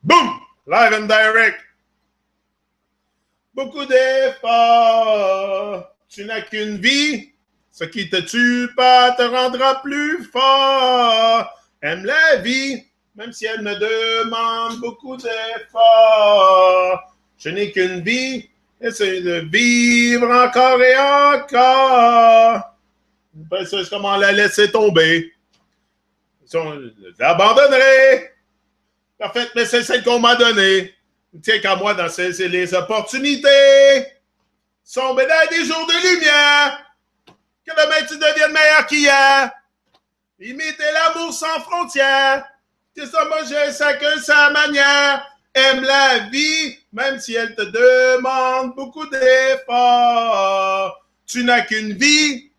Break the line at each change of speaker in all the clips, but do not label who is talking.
Boom! Live and direct. Beaucoup d'efforts. Tu n'as qu'une vie. Ce qui te tue pas te rendra plus fort. Aime la vie, même si elle me demande beaucoup d'efforts. Je n'ai qu'une vie. Essaye de vivre encore et encore. C'est comment la laisser tomber. J'abandonnerai. Parfait, mais c'est celle qu'on m'a donnée. Tiens qu'à moi, dans c'est les opportunités. Sont bénéfiques des jours de lumière. Que demain tu deviennes meilleur qu'hier. Imiter l'amour sans frontières. Que ça, moi, je sais que sa manière. Aime la vie, même si elle te demande beaucoup d'efforts. Tu n'as qu'une vie.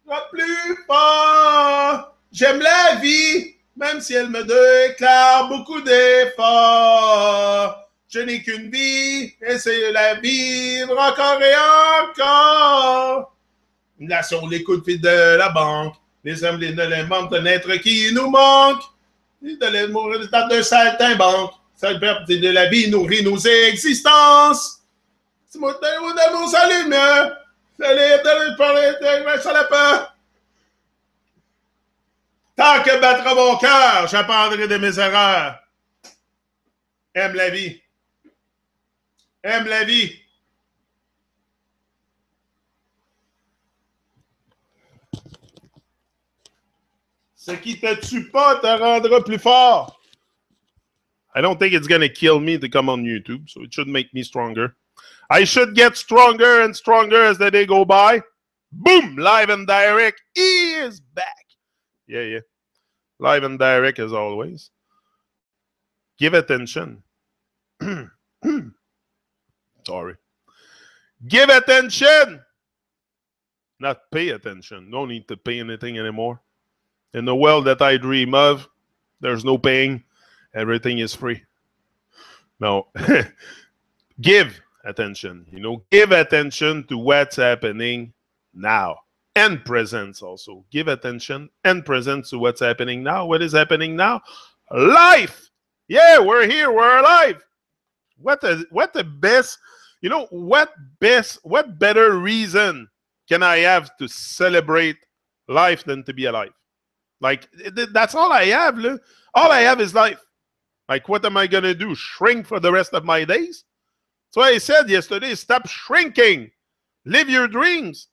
Pas plus fort. J'aime la vie, même si elle me déclare beaucoup d'efforts. Je n'ai qu'une vie, essaye de la vivre encore et encore. Une nation, les coups de fil de la banque, les hommes, les membres de naître qui nous manquent. De l'amour, de saltimbanque. Ça de la vie nourrit nos existences. C'est mon amour, salut, mieux. Ça la peur. Tant que battra mon cœur, j'apprendrai de mes erreurs. Aime la vie. Aime la vie. Ce qui te tue pas te rendra plus fort. I don't think it's going to kill me to come on YouTube, so it should make me stronger. I should get stronger and stronger as the day go by. Boom! Live and direct. He is back. Yeah. Live and direct as always. Give attention. Sorry. Give attention. Not pay attention. No need to pay anything anymore. In the world that I dream of, there's no paying. Everything is free. No. Give attention. Give attention to what's happening now. And presence also. Give attention and presence to what's happening now. What is happening now? Life. Yeah, we're here. We're alive. What the best, what better reason can I have to celebrate life than to be alive? Like, that's all I have. All I have is life. Like, what am I going to do? Shrink for the rest of my days? So I said yesterday, stop shrinking. Live your dreams.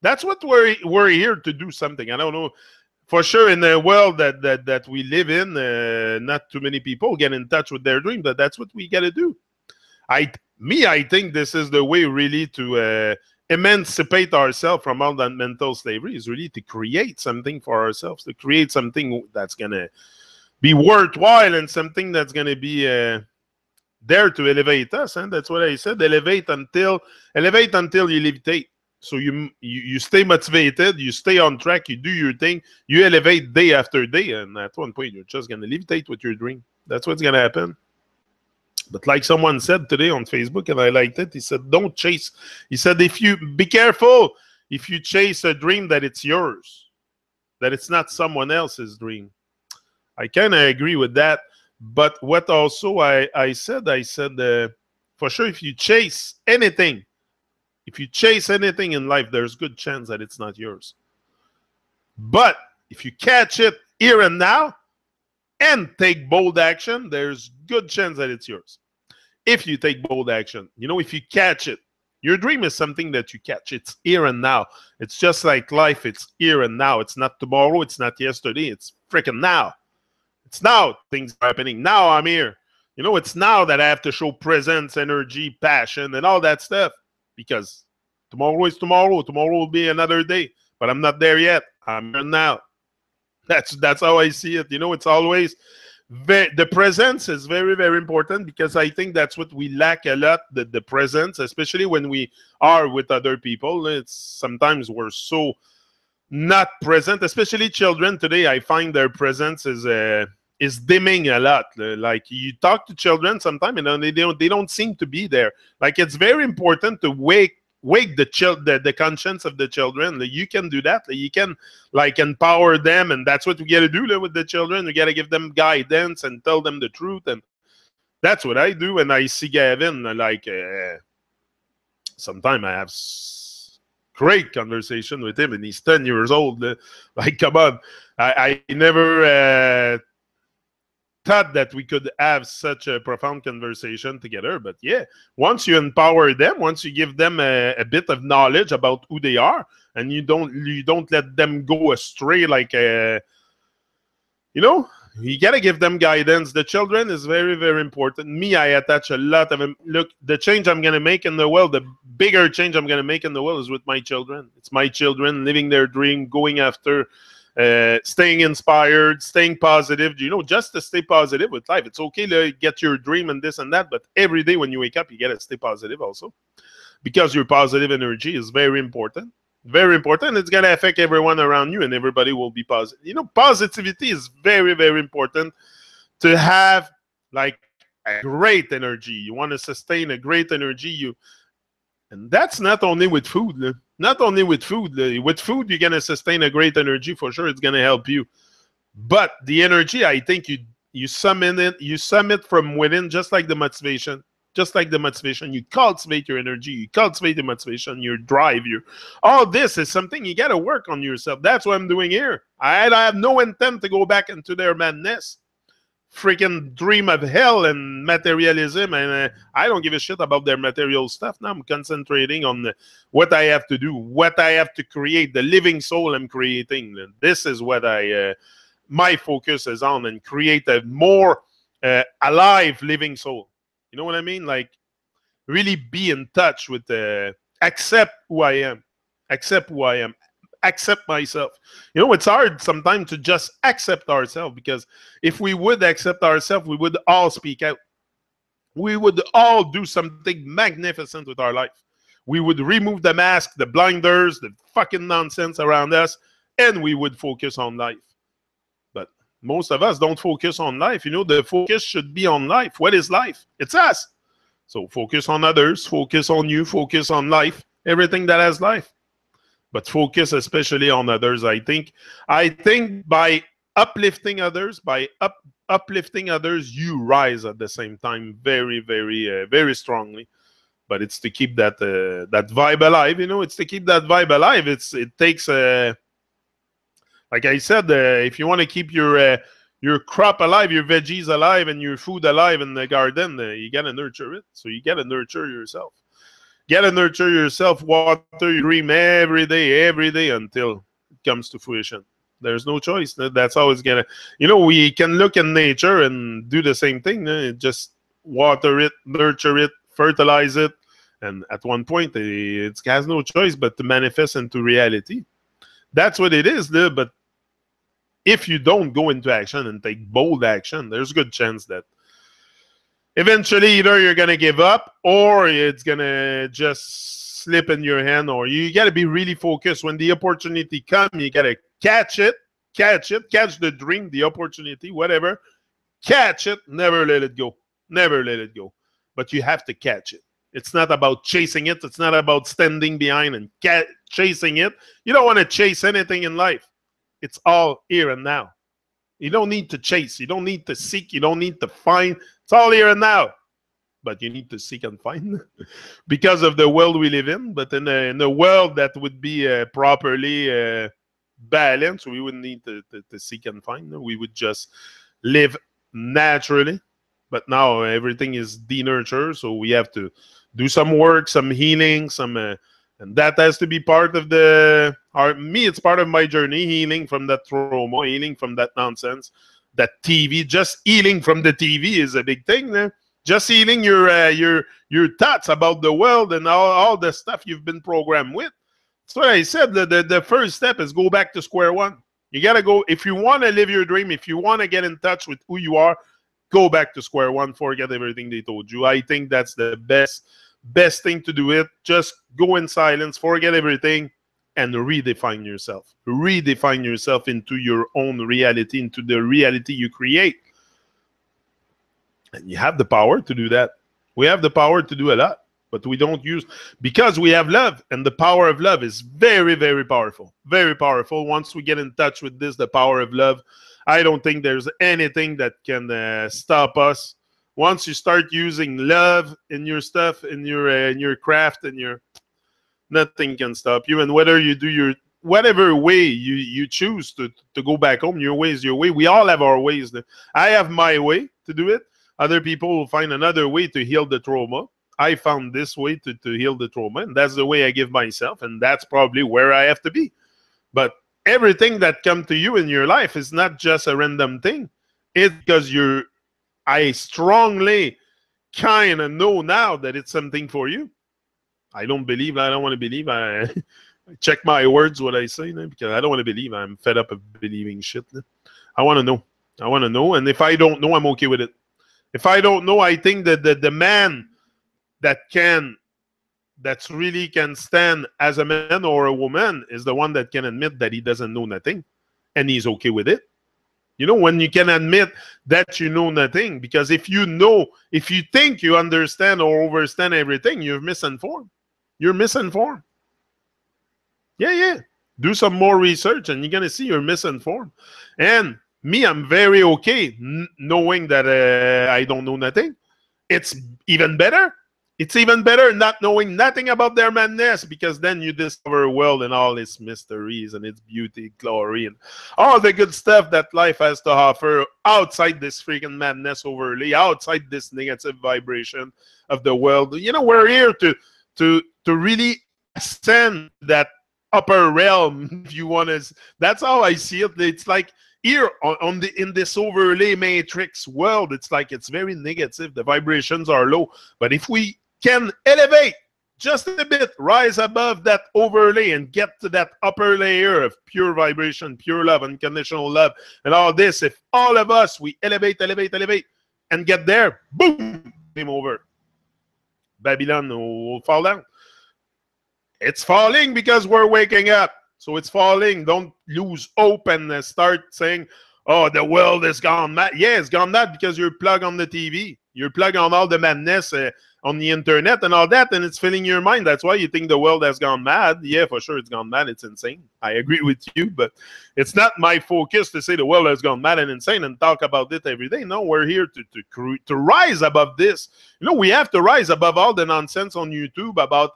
That's what we're here to do something. I don't know. For sure, in the world that we live in, not too many people get in touch with their dreams, but that's what we got to do. I think this is the way really to emancipate ourselves from all that mental slavery, is really to create something for ourselves, to create something that's going to be worthwhile and something that's going to be there to elevate us. And that's what I said, elevate until you levitate. So you stay motivated, you stay on track, you do your thing, you elevate day after day, and at one point you're just going to levitate with your dream. That's what's going to happen. But like someone said today on Facebook, and I liked it, he said, don't chase. He said, be careful if you chase a dream that it's yours, that it's not someone else's dream. I kind of agree with that. But what also I said, for sure, if you chase anything in life, there's good chance that it's not yours. But if you catch it here and now and take bold action, there's good chance that it's yours. If you take bold action, if you catch it, your dream is something that you catch. It's here and now. It's just like life. It's here and now. It's not tomorrow. It's not yesterday. It's freaking now. It's now things are happening. Now I'm here. It's now that I have to show presence, energy, passion, and all that stuff. Because tomorrow is tomorrow. Tomorrow will be another day. But I'm not there yet. I'm here now. That's how I see it. It's always the presence is very, very important, because I think that's what we lack a lot, the presence, especially when we are with other people. It's sometimes we're so not present, especially children today. I find their presence is dimming a lot. Like, you talk to children sometimes and they don't seem to be there. Like, it's very important to wake wake the conscience of the children. Like, you can do that. Like, you can like empower them, and that's what we got to do with the children. We got to give them guidance and tell them the truth, and that's what I do. And I see Gavin like sometimes I have great conversation with him, and he's 10 years old. Like, come on, I never thought that we could have such a profound conversation together. But yeah, once you empower them, once you give them a bit of knowledge about who they are, and you don't let them go astray, like you know, you gotta give them guidance. The children is very, very important. Me, I attach a lot of them. Look, the change I'm gonna make in the world, the bigger change I'm gonna make in the world is with my children. It's my children living their dream, going after, staying inspired, staying positive. You know, just to stay positive with life. It's okay to get your dream and this and that, but every day when you wake up, you gotta stay positive also, because your positive energy is very important. Very important. It's going to affect everyone around you, and everybody will be positive. You know, positivity is very, very important to have, like, a great energy. You want to sustain a great energy. And that's not only with food. Not only with food. With food, you're going to sustain a great energy. For sure, it's going to help you. But the energy, I think you summon it. You summon it from within, just like the motivation. Just like the motivation, you cultivate your energy, you cultivate the motivation, your drive, all this is something you got to work on yourself. That's what I'm doing here. I have no intent to go back into their madness, freaking dream of hell and materialism, and I don't give a shit about their material stuff. Now I'm concentrating on what I have to do, what I have to create, the living soul I'm creating. This is what my focus is on, and create a more alive living soul. You know what I mean? Like, really be in touch with accept who I am. Accept who I am. Accept myself. You know, it's hard sometimes to just accept ourselves, because if we would accept ourselves, we would all speak out. We would all do something magnificent with our life. We would remove the mask, the blinders, the fucking nonsense around us, and we would focus on life. But most of us don't focus on life. You know, the focus should be on life. What is life? It's us. So focus on others, focus on you, focus on life, everything that has life. But focus especially on others. I think by uplifting others, uplifting others, you rise at the same time very, very, very strongly. But it's to keep that that vibe alive. You know, it's to keep that vibe alive. It takes like I said, if you want to keep your crop alive, your veggies alive, and your food alive in the garden, you got to nurture it. So you got to nurture yourself. You got to nurture yourself, water your dream every day until it comes to fruition. There's no choice. That's how it's going to... You know, we can look in nature and do the same thing. Just water it, nurture it, fertilize it. And at one point, it has no choice but to manifest into reality. That's what it is, but if you don't go into action and take bold action, there's a good chance that eventually either you're going to give up, or it's going to just slip in your hand, or you got to be really focused. When the opportunity comes, you got to catch the dream, the opportunity, whatever. Catch it, never let it go. Never let it go. But you have to catch it. It's not about chasing it. It's not about standing behind and chasing it. You don't want to chase anything in life. It's all here and now. You don't need to chase. You don't need to seek. You don't need to find. It's all here and now. But you need to seek and find because of the world we live in. But in a world that would be properly balanced, we wouldn't need to seek and find. We would just live naturally. But now everything is denurtured, so we have to do some work, some healing, and that has to be part of it's part of my journey, healing from that trauma, healing from that nonsense, that TV. Just healing from the TV is a big thing. Just healing your thoughts about the world and all the stuff you've been programmed with. That's what I said. The first step is go back to square one. You got to go, if you want to live your dream, if you want to get in touch with who you are, go back to square one, forget everything they told you. I think that's the best thing to do it. Just go in silence, forget everything, and redefine yourself. Redefine yourself into your own reality, into the reality you create. And you have the power to do that. We have the power to do a lot. but we don't use, because we have love, and the power of love is very, very powerful. Very powerful. Once we get in touch with this, the power of love, I don't think there's anything that can stop us. Once you start using love in your stuff, in your craft, in your, nothing can stop you. And whether you do your whatever way you choose to go back home, your way is your way. We all have our ways. I have my way to do it. Other people will find another way to heal the trauma. I found this way to heal the trauma, and that's the way I give myself, and that's probably where I have to be. But everything that comes to you in your life is not just a random thing. It's because I strongly kind of know now that it's something for you. I don't want to believe. I check my words, what I say, because I don't want to believe. I'm fed up of believing shit. I want to know. I want to know. And if I don't know, I'm okay with it. If I don't know, I think that the man that's really can stand as a man or a woman is the one that can admit that he doesn't know nothing, and he's okay with it. You know, when you can admit that you know nothing, because if you think you understand or overstand everything, you're misinformed. You're misinformed. Yeah. Do some more research and you're going to see you're misinformed. And me, I'm very okay knowing that I don't know nothing. It's even better. It's even better not knowing nothing about their madness, because then you discover a world and all its mysteries and its beauty, glory, and all the good stuff that life has to offer outside this freaking madness overlay, outside this negative vibration of the world. You know, we're here to really ascend that upper realm, if you want to. That's how I see it. It's like here in this overlay matrix world, it's like it's very negative. The vibrations are low, but if we can elevate just a bit, rise above that overlay and get to that upper layer of pure vibration, pure love, unconditional love, and all this, if all of us, we elevate, and get there, boom, game over. Babylon will fall down. It's falling because we're waking up. So it's falling. Don't lose hope and start saying, oh, the world has gone mad. Yeah, it's gone mad because you're plugged on the TV. You're plugged on all the madness on the internet and all that, and it's filling your mind. That's why you think the world has gone mad. Yeah, for sure it's gone mad. It's insane. I agree with you, but it's not my focus to say the world has gone mad and insane and talk about it every day. No, we're here to rise above this. You know, we have to rise above all the nonsense on YouTube, above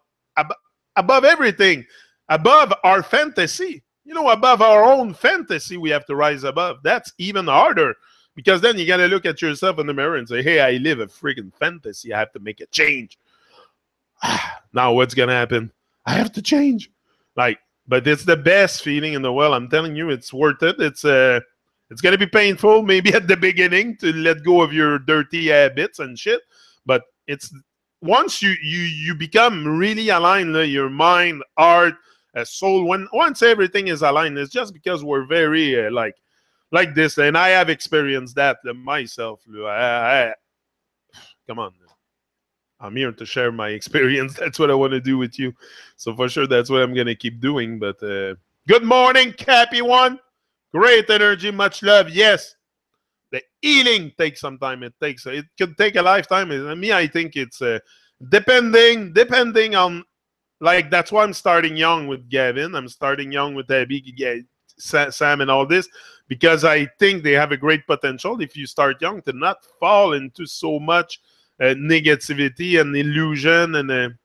everything, above our fantasy. You know, above our own fantasy, we have to rise above. That's even harder, because then you got to look at yourself in the mirror and say, hey, I live a freaking fantasy. I have to make a change. Now what's going to happen? I have to change. But it's the best feeling in the world. I'm telling you, it's worth it. It's going to be painful maybe at the beginning to let go of your dirty habits and shit. But it's once you become really aligned, your mind, heart, soul, once everything is aligned, it's just because we're very like this, and I have experienced that myself. Come on, I'm here to share my experience. That's what I want to do with you. So for sure, that's what I'm gonna keep doing. But good morning, Cappy One. Great energy, much love. Yes, the healing takes some time. It could take a lifetime. And me, I think it's depending on. Like, that's why I'm starting young with Gavin. I'm starting young with Abby, Sam, and all this, because I think they have a great potential if you start young to not fall into so much negativity and illusion, and you're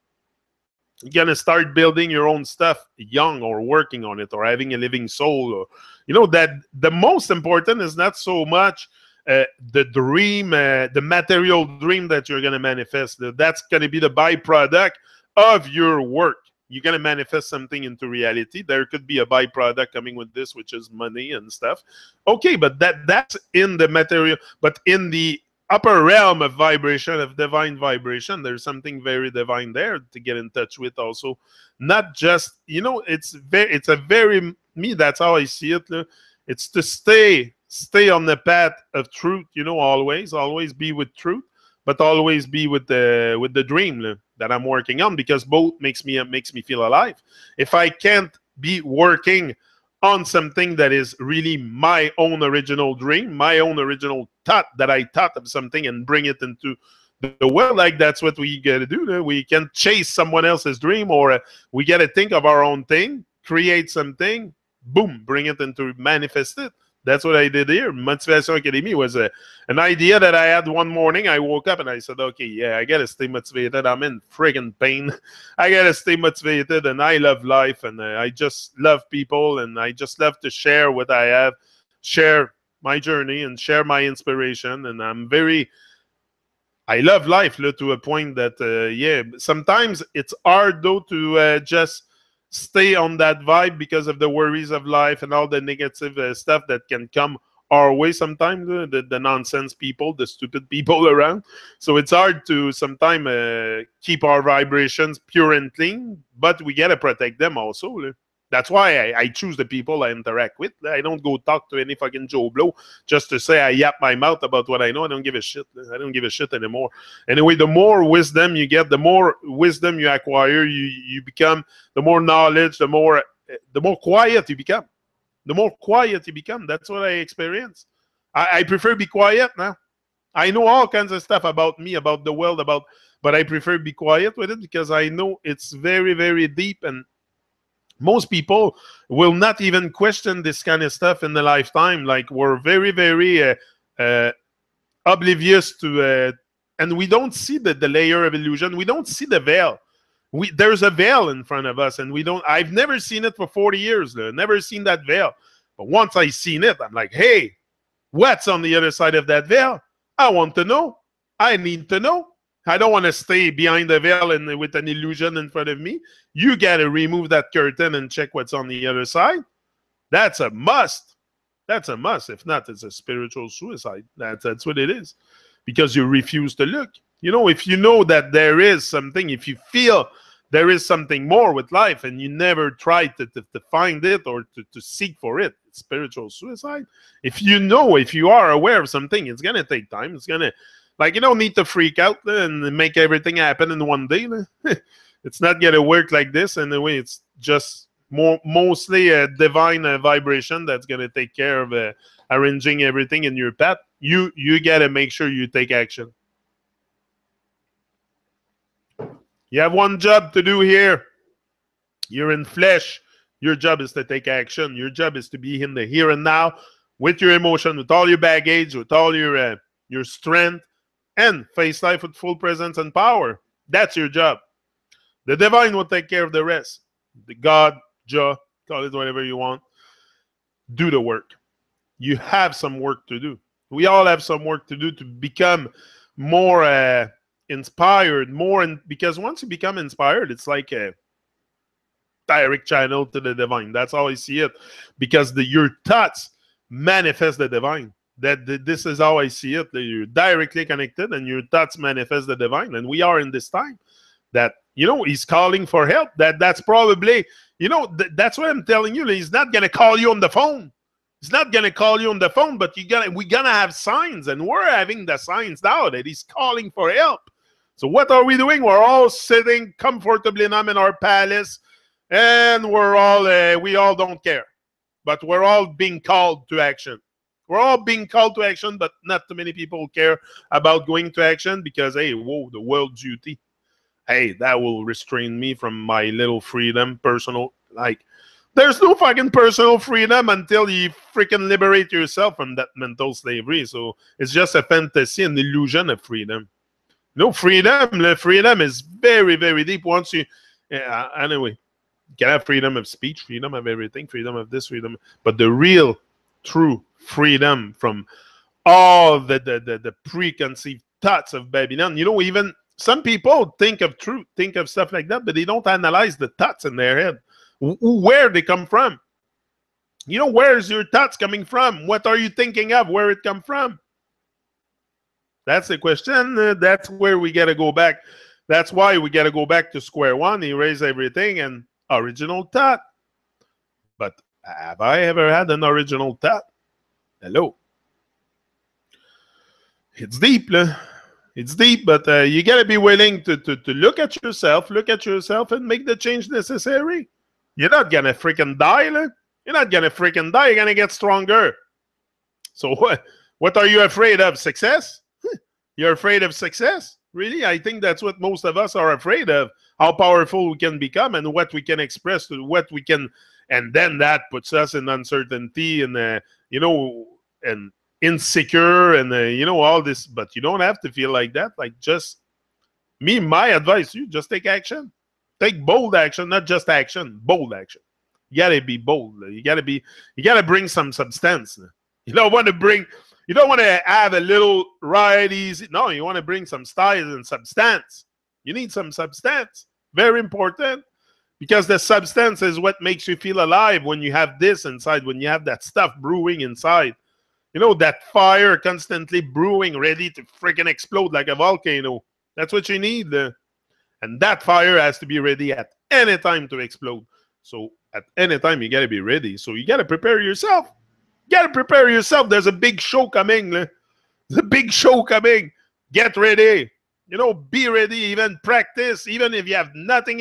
going to start building your own stuff young, or working on it, or having a living soul. Or, you know, that the most important is not so much the dream, the material dream that you're going to manifest. That's going to be the byproduct of your work. You're going to manifest something into reality. There could be a byproduct coming with this, which is money and stuff. Okay, but that's in the material. But in the upper realm of vibration, of divine vibration, there's something very divine there to get in touch with also. Not just, you know, it's a very, me, that's how I see it. It's to stay on the path of truth, you know, always be with truth, but always be with the dream that I'm working on, because both makes me feel alive. If I can't be working on something that is really my own original dream, my own original thought, that I thought of something and bring it into the world, like that's what we got to do. We can chase someone else's dream, or we got to think of our own thing, create something, boom, bring it into manifest it. That's what I did here. Motivation Academy was an idea that I had one morning. I woke up and I said, okay, yeah, I got to stay motivated. I'm in friggin' pain. I got to stay motivated, and I love life, and I just love people, and I just love to share what I have, share my journey, and share my inspiration. And I love life to a point that, yeah, sometimes it's hard, though, to just stay on that vibe because of the worries of life and all the negative stuff that can come our way sometimes, the nonsense people, the stupid people around. So it's hard to sometimes keep our vibrations pure and clean, but we got to protect them also. That's why I choose the people I interact with. I don't go talk to any fucking Joe Blow just to say I yap my mouth about what I know. I don't give a shit. I don't give a shit anymore. Anyway, the more wisdom you get, the more wisdom you acquire, you become, the more knowledge, the more quiet you become. The more quiet you become. That's what I experience. I prefer be quiet now. I know all kinds of stuff about me, about the world, but I prefer be quiet with it because I know it's very, very deep, and most people will not even question this kind of stuff in the lifetime. Like, we're very, very oblivious to, and we don't see the layer of illusion. We don't see the veil. There's a veil in front of us, and I've never seen it for 40 years. Never seen that veil. But once I seen it, I'm like, hey, what's on the other side of that veil? I want to know. I need to know. I don't want to stay behind the veil and with an illusion in front of me. You got to remove that curtain and check what's on the other side. That's a must. That's a must. If not, it's a spiritual suicide. That's what it is. Because you refuse to look. You know, if you know that there is something, if you feel there is something more with life and you never try to find it or to seek for it, it's spiritual suicide. If you know, if you are aware of something, it's going to take time. It's going to, like, you don't need to freak out and make everything happen in one day. It's not going to work like this. Anyway, it's just mostly a divine vibration that's going to take care of arranging everything in your path. You got to make sure you take action. You have one job to do here. You're in flesh. Your job is to take action. Your job is to be in the here and now with your emotion, with all your baggage, with all your strength, and face life with full presence and power. That's your job. The divine will take care of the rest. The God, Jah, call it whatever you want. Do the work. You have some work to do. We all have some work to do to become more inspired, because once you become inspired, it's like a direct channel to the divine. That's how I see it. Because your thoughts manifest the divine. This is how I see it. You're directly connected, and your thoughts manifest the divine. And we are in this time that, you know, he's calling for help. That's probably, you know, that's what I'm telling you. He's not going to call you on the phone. He's not going to call you on the phone, but we're going to have signs, and we're having the signs now that he's calling for help. So what are we doing? We're all sitting comfortably now in our palace, and we all don't care. But we're all being called to action. We're all being called to action, but not too many people care about going to action because, hey, whoa, the world duty. Hey, that will restrain me from my little freedom, personal. Like, there's no fucking personal freedom until you freaking liberate yourself from that mental slavery. So it's just a fantasy, an illusion of freedom. No freedom. Freedom is very, very deep. Once you, anyway, you can have freedom of speech, freedom of everything, freedom of this, freedom. But the real, true freedom from all the preconceived thoughts of Babylon. You know, even some people think of truth, think of stuff like that, but they don't analyze the thoughts in their head. Where they come from. You know, where's your thoughts coming from? What are you thinking of? Where it come from? That's the question. That's where we got to go back. That's why we got to go back to square one, erase everything, and original thought. But have I ever had an original thought? Hello. It's deep, it's deep, but you got to be willing to look at yourself, and make the change necessary. You're not going to freaking die. You're not going to freaking die. You're going to get stronger. So what are you afraid of? Success? You're afraid of success? Really, I think that's what most of us are afraid of, how powerful we can become and what we can express to what we can. And then that puts us in uncertainty and, and insecure and, all this. But you don't have to feel like that. Like, just my advice, you just take action. Take bold action, not just action, bold action. You gotta be bold. You gotta bring some substance. You don't want to have a little ride easy. No, you want to bring some style and substance. You need some substance. Very important. Because the substance is what makes you feel alive when you have this inside, when you have that stuff brewing inside. That fire constantly brewing, ready to freaking explode like a volcano. That's what you need. And that fire has to be ready at any time to explode. So at any time, you got to be ready. So you got to prepare yourself. You got to prepare yourself. There's a big show coming. There's a big show coming. Get ready. Be ready. Even practice. Even if you have nothing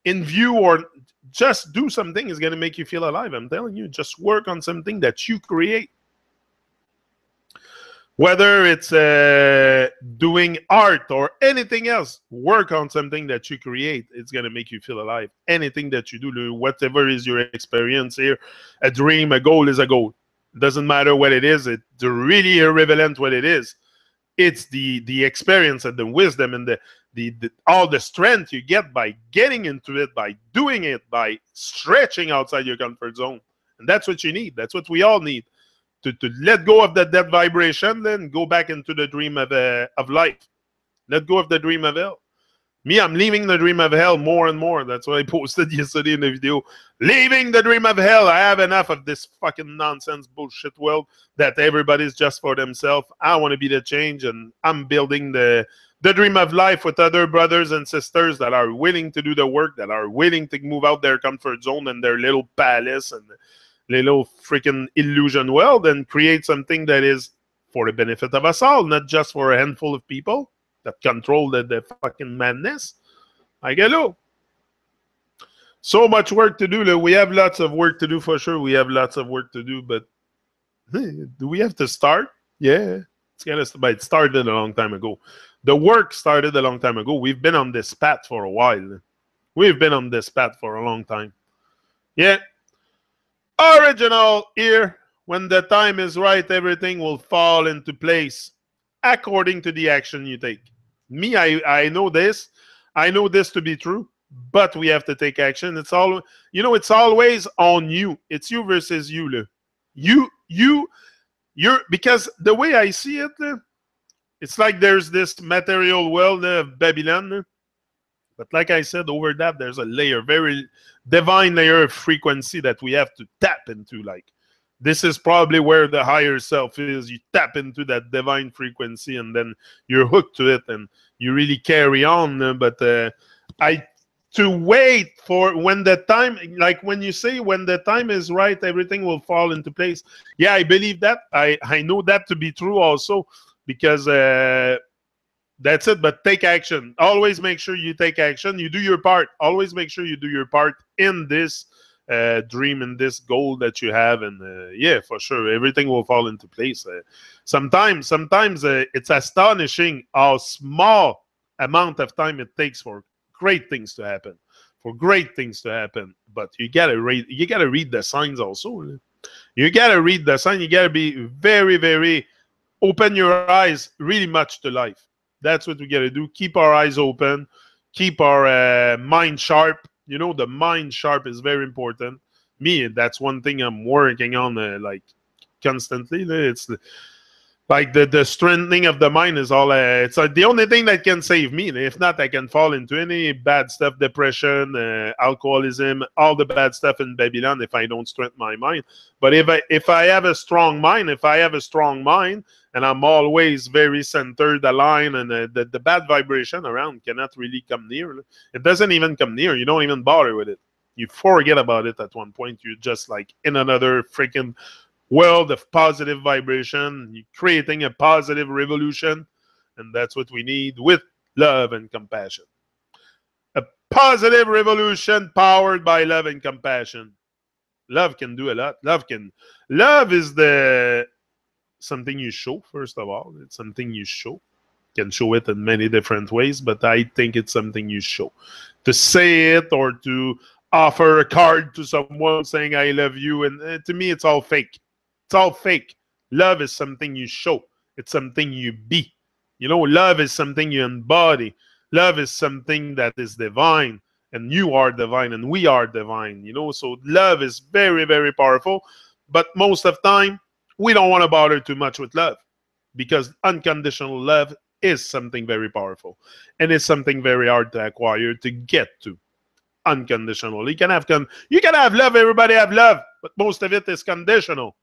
in view, or just do something is going to make you feel alive. I'm telling you, just work on something that you create. Whether it's doing art or anything else, work on something that you create. It's going to make you feel alive. Anything that you do, whatever is your experience here, a dream, a goal is a goal. It doesn't matter what it is. It's really irrelevant what it is. It's the experience and the wisdom and all the strength you get by getting into it, by doing it, by stretching outside your comfort zone. And that's what you need. That's what we all need. To let go of that vibration, then go back into the dream of life. Let go of the dream of hell. Me, I'm leaving the dream of hell more and more. That's what I posted yesterday in the video. Leaving the dream of hell. I have enough of this fucking nonsense bullshit world that everybody's just for themselves. I want to be the change, and I'm building the dream of life with other brothers and sisters that are willing to do the work, that are willing to move out their comfort zone and their little palace and little freaking illusion world, and create something that is for the benefit of us all, not just for a handful of people that control the fucking madness. Like, hello. So much work to do. We have lots of work to do for sure. We have lots of work to do, but do we have to start? Yeah. It started a long time ago. The work started a long time ago. We've been on this path for a while. We've been on this path for a long time. Yeah. Original here. When the time is right, everything will fall into place according to the action you take. Me, I know this. I know this to be true, but we have to take action. It's always on you. It's you versus you. You're because the way I see it, it's like there's this material world of Babylon. But like I said, over that, there's a layer, very divine layer of frequency that we have to tap into. Like, this is probably where the higher self is. You tap into that divine frequency, and then you're hooked to it, and you really carry on. But to wait for when the time, like when you say when the time is right, everything will fall into place. Yeah, I believe that. I know that to be true also, because that's it. But take action. Always make sure you take action. You do your part. Always make sure you do your part in this dream, in this goal that you have. And yeah, for sure, everything will fall into place. Sometimes it's astonishing how small amount of time it takes for great things to happen. But you gotta read the signs also. You gotta read the sign. You gotta be very, very open your eyes really much to life. That's what we got to do. Keep our eyes open. Keep our mind sharp. The mind sharp is very important. Me, that's one thing I'm working on like constantly. It's like the strengthening of the mind is all. It's the only thing that can save me. If not, I can fall into any bad stuff, depression, alcoholism, all the bad stuff in Babylon if I don't strengthen my mind. But if I have a strong mind, and I'm always very centered, aligned, and the bad vibration around cannot really come near. It doesn't even come near. You don't even bother with it. You forget about it at one point. You're just like in another freaking world of positive vibration. You're creating a positive revolution. And that's what we need with love and compassion. A positive revolution powered by love and compassion. Love can do a lot. Love is something you show, first of all. It's something you show. Can show it in many different ways, but I think it's something you show. To say it or to offer a card to someone saying I love you, and to me, it's all fake. It's all fake. Love is something you show. It's something you be. You know, love is something you embody. Love is something that is divine, and you are divine, and we are divine. You know, so love is very, very powerful. But most of the time, we don't want to bother too much with love because unconditional love is something very powerful, and it's something very hard to acquire, to get to. Unconditional. You can have love. Everybody have love, but most of it is conditional.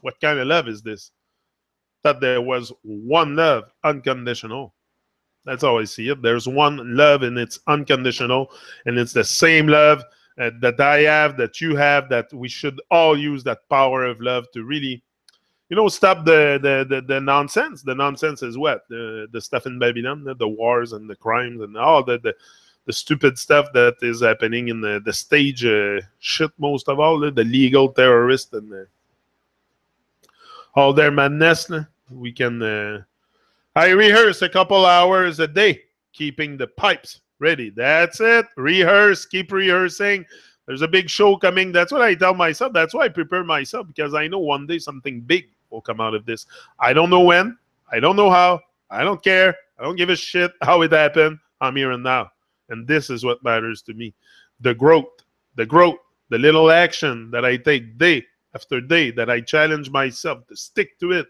What kind of love is this? That there was one love, unconditional. That's how I see it. There's one love, and it's unconditional, and it's the same love that I have, that you have, that we should all use that power of love to really, stop the nonsense. The nonsense is what? The stuff in Babylon, the wars and the crimes and all the stupid stuff that is happening in the stage shit, most of all, the legal terrorists and all their madness. We can... I rehearse a couple hours a day, keeping the pipes ready. That's it. Rehearse. Keep rehearsing. There's a big show coming. That's what I tell myself. That's why I prepare myself, because I know one day something big will come out of this. I don't know when. I don't know how. I don't care. I don't give a shit how it happened. I'm here and now. And this is what matters to me. The growth, the little action that I take day after day, that I challenge myself to stick to it.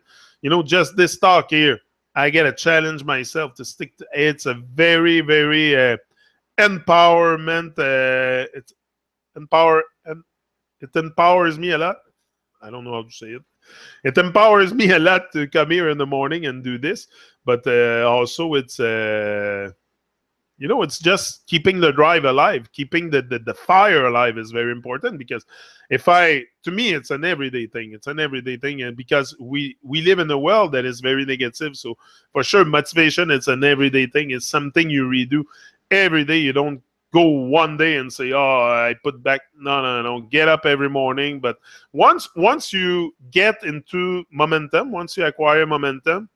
Just this talk here, I get to challenge myself to stick to it. It's a very, very empowerment. It empowers me a lot. I don't know how to say it. It empowers me a lot to come here in the morning and do this. But also it's... it's just keeping the drive alive, keeping the fire alive is very important, because to me, it's an everyday thing. It's an everyday thing, and because we live in a world that is very negative. So for sure, motivation, it's an everyday thing. It's something you redo every day. You don't go one day and say, oh, I put back. No. Get up every morning. But once you get into momentum, once you acquire momentum,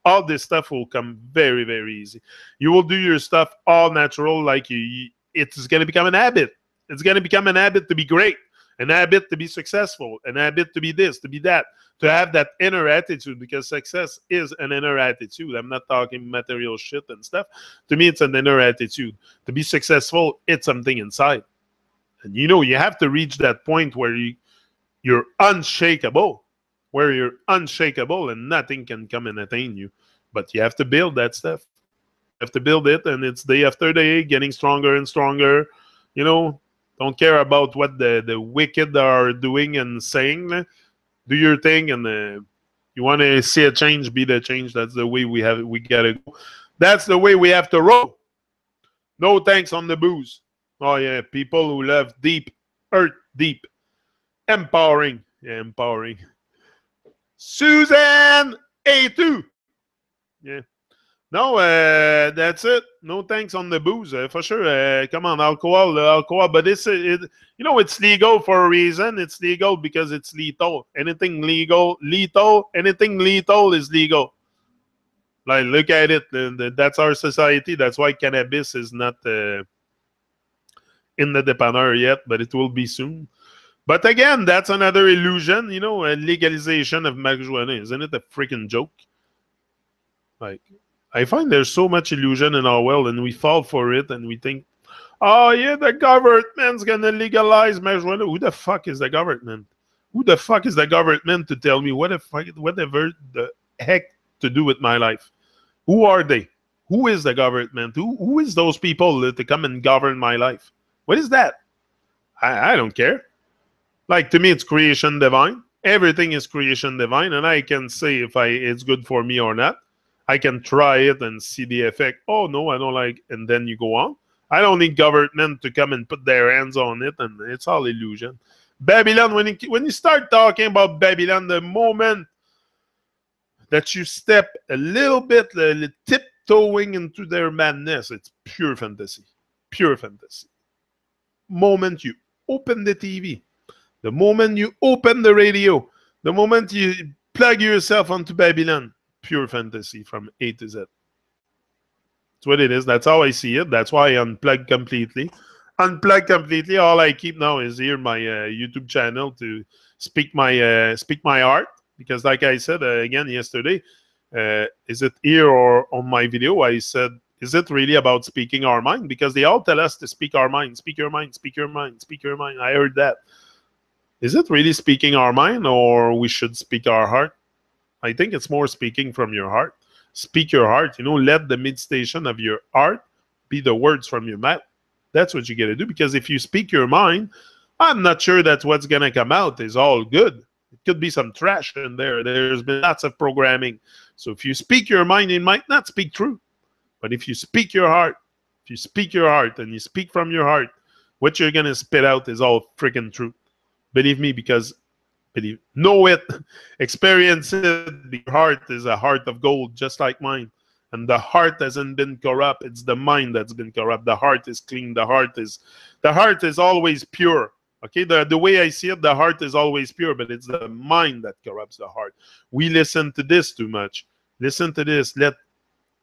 all this stuff will come very, very easy. You will do your stuff all natural, like it's going to become an habit. It's going to become an habit to be great, an habit to be successful, an habit to be this, to be that, to have that inner attitude, because success is an inner attitude. I'm not talking material shit and stuff. To me, it's an inner attitude. To be successful, it's something inside. And you have to reach that point where you're unshakable. Where you're unshakable and nothing can come and attain you. But you have to build that stuff. You have to build it, and it's day after day, getting stronger and stronger. Don't care about what the wicked are doing and saying. Do your thing, and you want to see a change, be the change. That's the way we gotta go. That's the way we have to roll. No thanks on the booze. Oh yeah, people who love deep, earth deep. Empowering. Yeah, empowering. Susan A2. Yeah. No, that's it. No thanks on the booze, for sure. Come on, alcohol. But it's legal for a reason. It's legal because it's lethal. Anything lethal is legal. Like, look at it. That's our society. That's why cannabis is not in the dépanneur yet, but it will be soon. But again, that's another illusion, a legalization of marijuana. Isn't it a freaking joke? Like, I find there's so much illusion in our world, and we fall for it, and we think, oh yeah, the government's gonna legalize marijuana. Who the fuck is the government? Who the fuck is the government to tell me whatever the heck to do with my life? Who are they? Who is the government? Who is those people to come and govern my life? What is that? I don't care. Like, to me, it's creation divine. Everything is creation divine, and I can say if it's good for me or not. I can try it and see the effect. Oh, no, I don't like, and then you go on. I don't need government to come and put their hands on it, and it's all illusion. Babylon, when you start talking about Babylon, the moment that you step a little bit, tiptoeing into their madness, it's pure fantasy. Pure fantasy. Moment you open the TV, the moment you open the radio, the moment you plug yourself onto Babylon, pure fantasy from A to Z. That's what it is. That's how I see it. That's why I unplug completely. Unplug completely. All I keep now is here my YouTube channel to speak my art. Because, like I said again yesterday, is it here or on my video? I said, is it really about speaking our mind? Because they all tell us to speak our mind, speak your mind, speak your mind, speak your mind. I heard that. Is it really speaking our mind, or we should speak our heart? I think it's more speaking from your heart. Speak your heart. Let the meditation of your heart be the words from your mouth. That's what you got to do. Because if you speak your mind, I'm not sure that what's going to come out is all good. It could be some trash in there. There's been lots of programming. So if you speak your mind, it might not speak true. But if you speak your heart, if you speak your heart and you speak from your heart, what you're going to spit out is all freaking true. Believe me, because know it, experience it. Your heart is a heart of gold, just like mine. And the heart hasn't been corrupt. It's the mind that's been corrupt. The heart is clean. The heart is always pure. Okay, the way I see it, the heart is always pure, but it's the mind that corrupts the heart. We listen to this too much. Listen to this. Let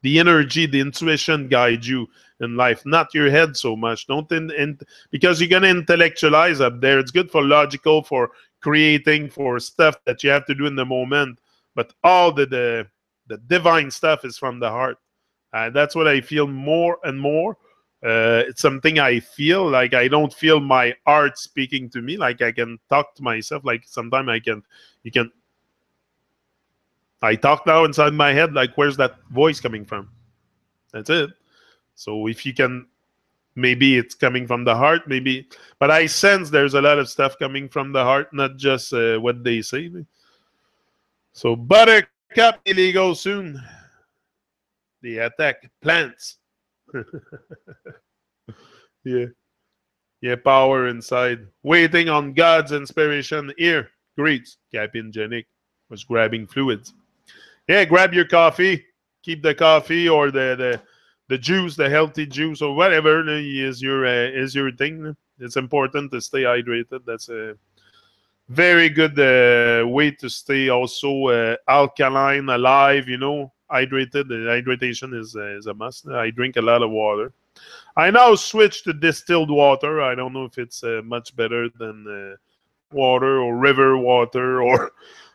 the energy, the intuition guide you in life, not your head so much. Don't because you're gonna intellectualize up there. It's good for logical, for creating, for stuff that you have to do in the moment. But all the divine stuff is from the heart. That's what I feel more and more. It's something I feel like. I don't feel my heart speaking to me. Like I can talk to myself. Like sometimes I talk now inside my head. Like, where's that voice coming from? That's it. So if you can, maybe it's coming from the heart, maybe. But I sense there's a lot of stuff coming from the heart, not just what they say. So Buttercup illegal soon. They attack plants. Yeah. Yeah, power inside. Waiting on God's inspiration. Here, greets. Captain Janik was grabbing fluids. Yeah, grab your coffee. Keep the coffee or the juice, the healthy juice or whatever is your thing. It's important to stay hydrated. That's a very good way to stay also alkaline, alive. Hydrated. Hydration is a must. I drink a lot of water. I now switch to distilled water. I don't know if it's much better than water or river water, or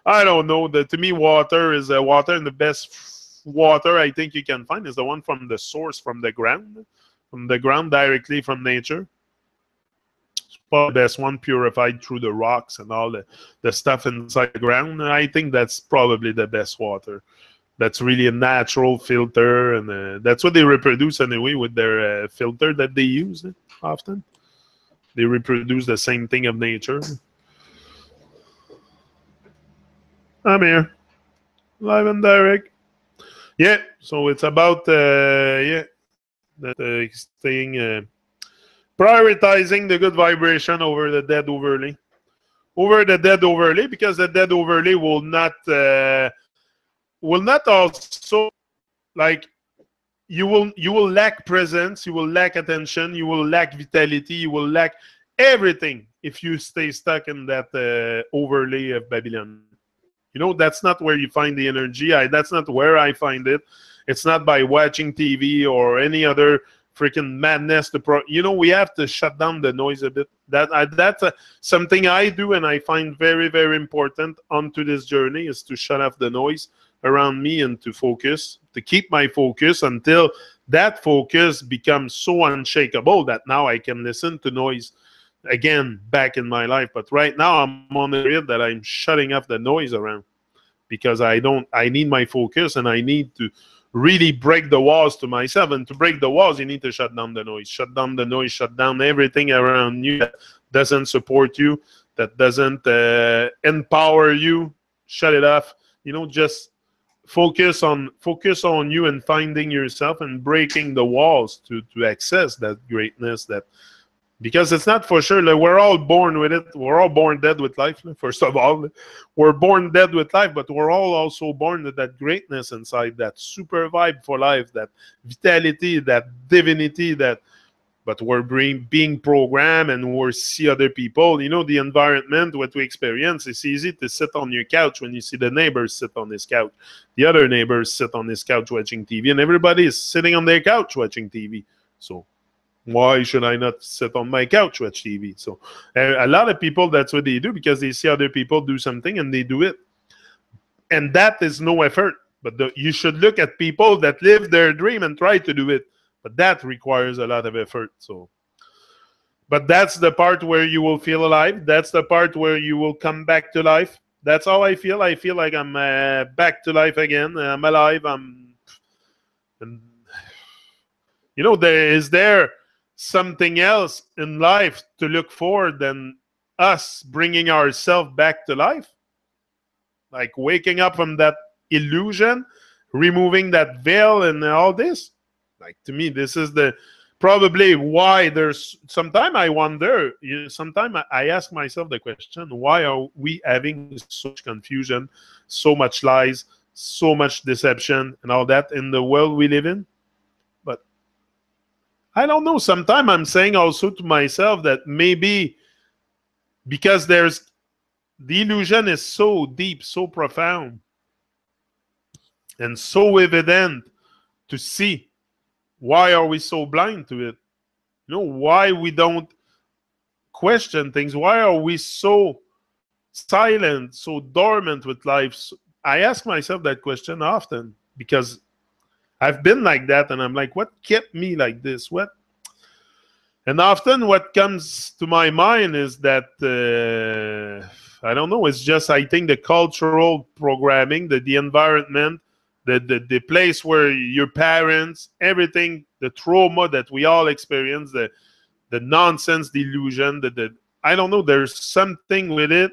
I don't know. To me, water is water, and the best water I think you can find is the one from the source, from the ground directly from nature. It's probably the best one, purified through the rocks and all the stuff inside the ground. I think that's probably the best water. That's really a natural filter, and that's what they reproduce anyway with their filter that they use often. They reproduce the same thing of nature. I'm here, live and direct. Yeah, so it's about staying, prioritizing the good vibration over the dead overlay, because the dead overlay will not also, like, you will lack presence, you will lack attention, you will lack vitality, you will lack everything if you stay stuck in that overlay of Babylon. That's not where you find the energy. That's not where I find it. It's not by watching TV or any other freaking madness. We have to shut down the noise a bit. That's something I do, and I find very, very important onto this journey, is to shut off the noise around me and to focus, to keep my focus until that focus becomes so unshakable that now I can listen to noise again back in my life. But right now I'm on the grid that I'm shutting off the noise around, because I need my focus, and I need to really break the walls to myself. And to break the walls, you need to shut down the noise. Shut down the noise, shut down everything around you that doesn't support you, that doesn't empower you. Shut it off. Just focus on you and finding yourself and breaking the walls to access that greatness. Because it's not for sure. Like, we're all born with it. We're all born dead with life. First of all, we're born dead with life, but we're all also born with that greatness inside, that super vibe for life, that vitality, that divinity. But but we're being programmed and we see other people. You know, the environment, what we experience, it's easy to sit on your couch when you see the neighbors sit on this couch. The other neighbors sit on this couch watching TV, and everybody is sitting on their couch watching TV. So why should I not sit on my couch watch TV? So a lot of people, that's what they do because they see other people do something and they do it. And that is no effort. But you should look at people that live their dream and try to do it. But that requires a lot of effort. So, but that's the part where you will feel alive. That's the part where you will come back to life. That's how I feel. I feel like I'm back to life again. I'm alive. And, you know, is there something else in life to look for than us bringing ourselves back to life? Like waking up from that illusion, removing that veil and all this. Like, to me, this is the probably why there's sometimes I wonder, sometimes I ask myself the question, why are we having so much confusion, so much lies, so much deception and all that in the world we live in? But I don't know. Sometimes I'm saying also to myself that maybe because the illusion is so deep, so profound, and so evident to see. Why are we so blind to it? You know, why we don't question things? Why are we so silent, so dormant with life? I ask myself that question often because I've been like that, and I'm like, what kept me like this? What? And often what comes to my mind is that, I don't know, it's just, I think, the cultural programming, the environment, the place where your parents, everything, the trauma that we all experience, the nonsense, the illusion, I don't know, there's something with it,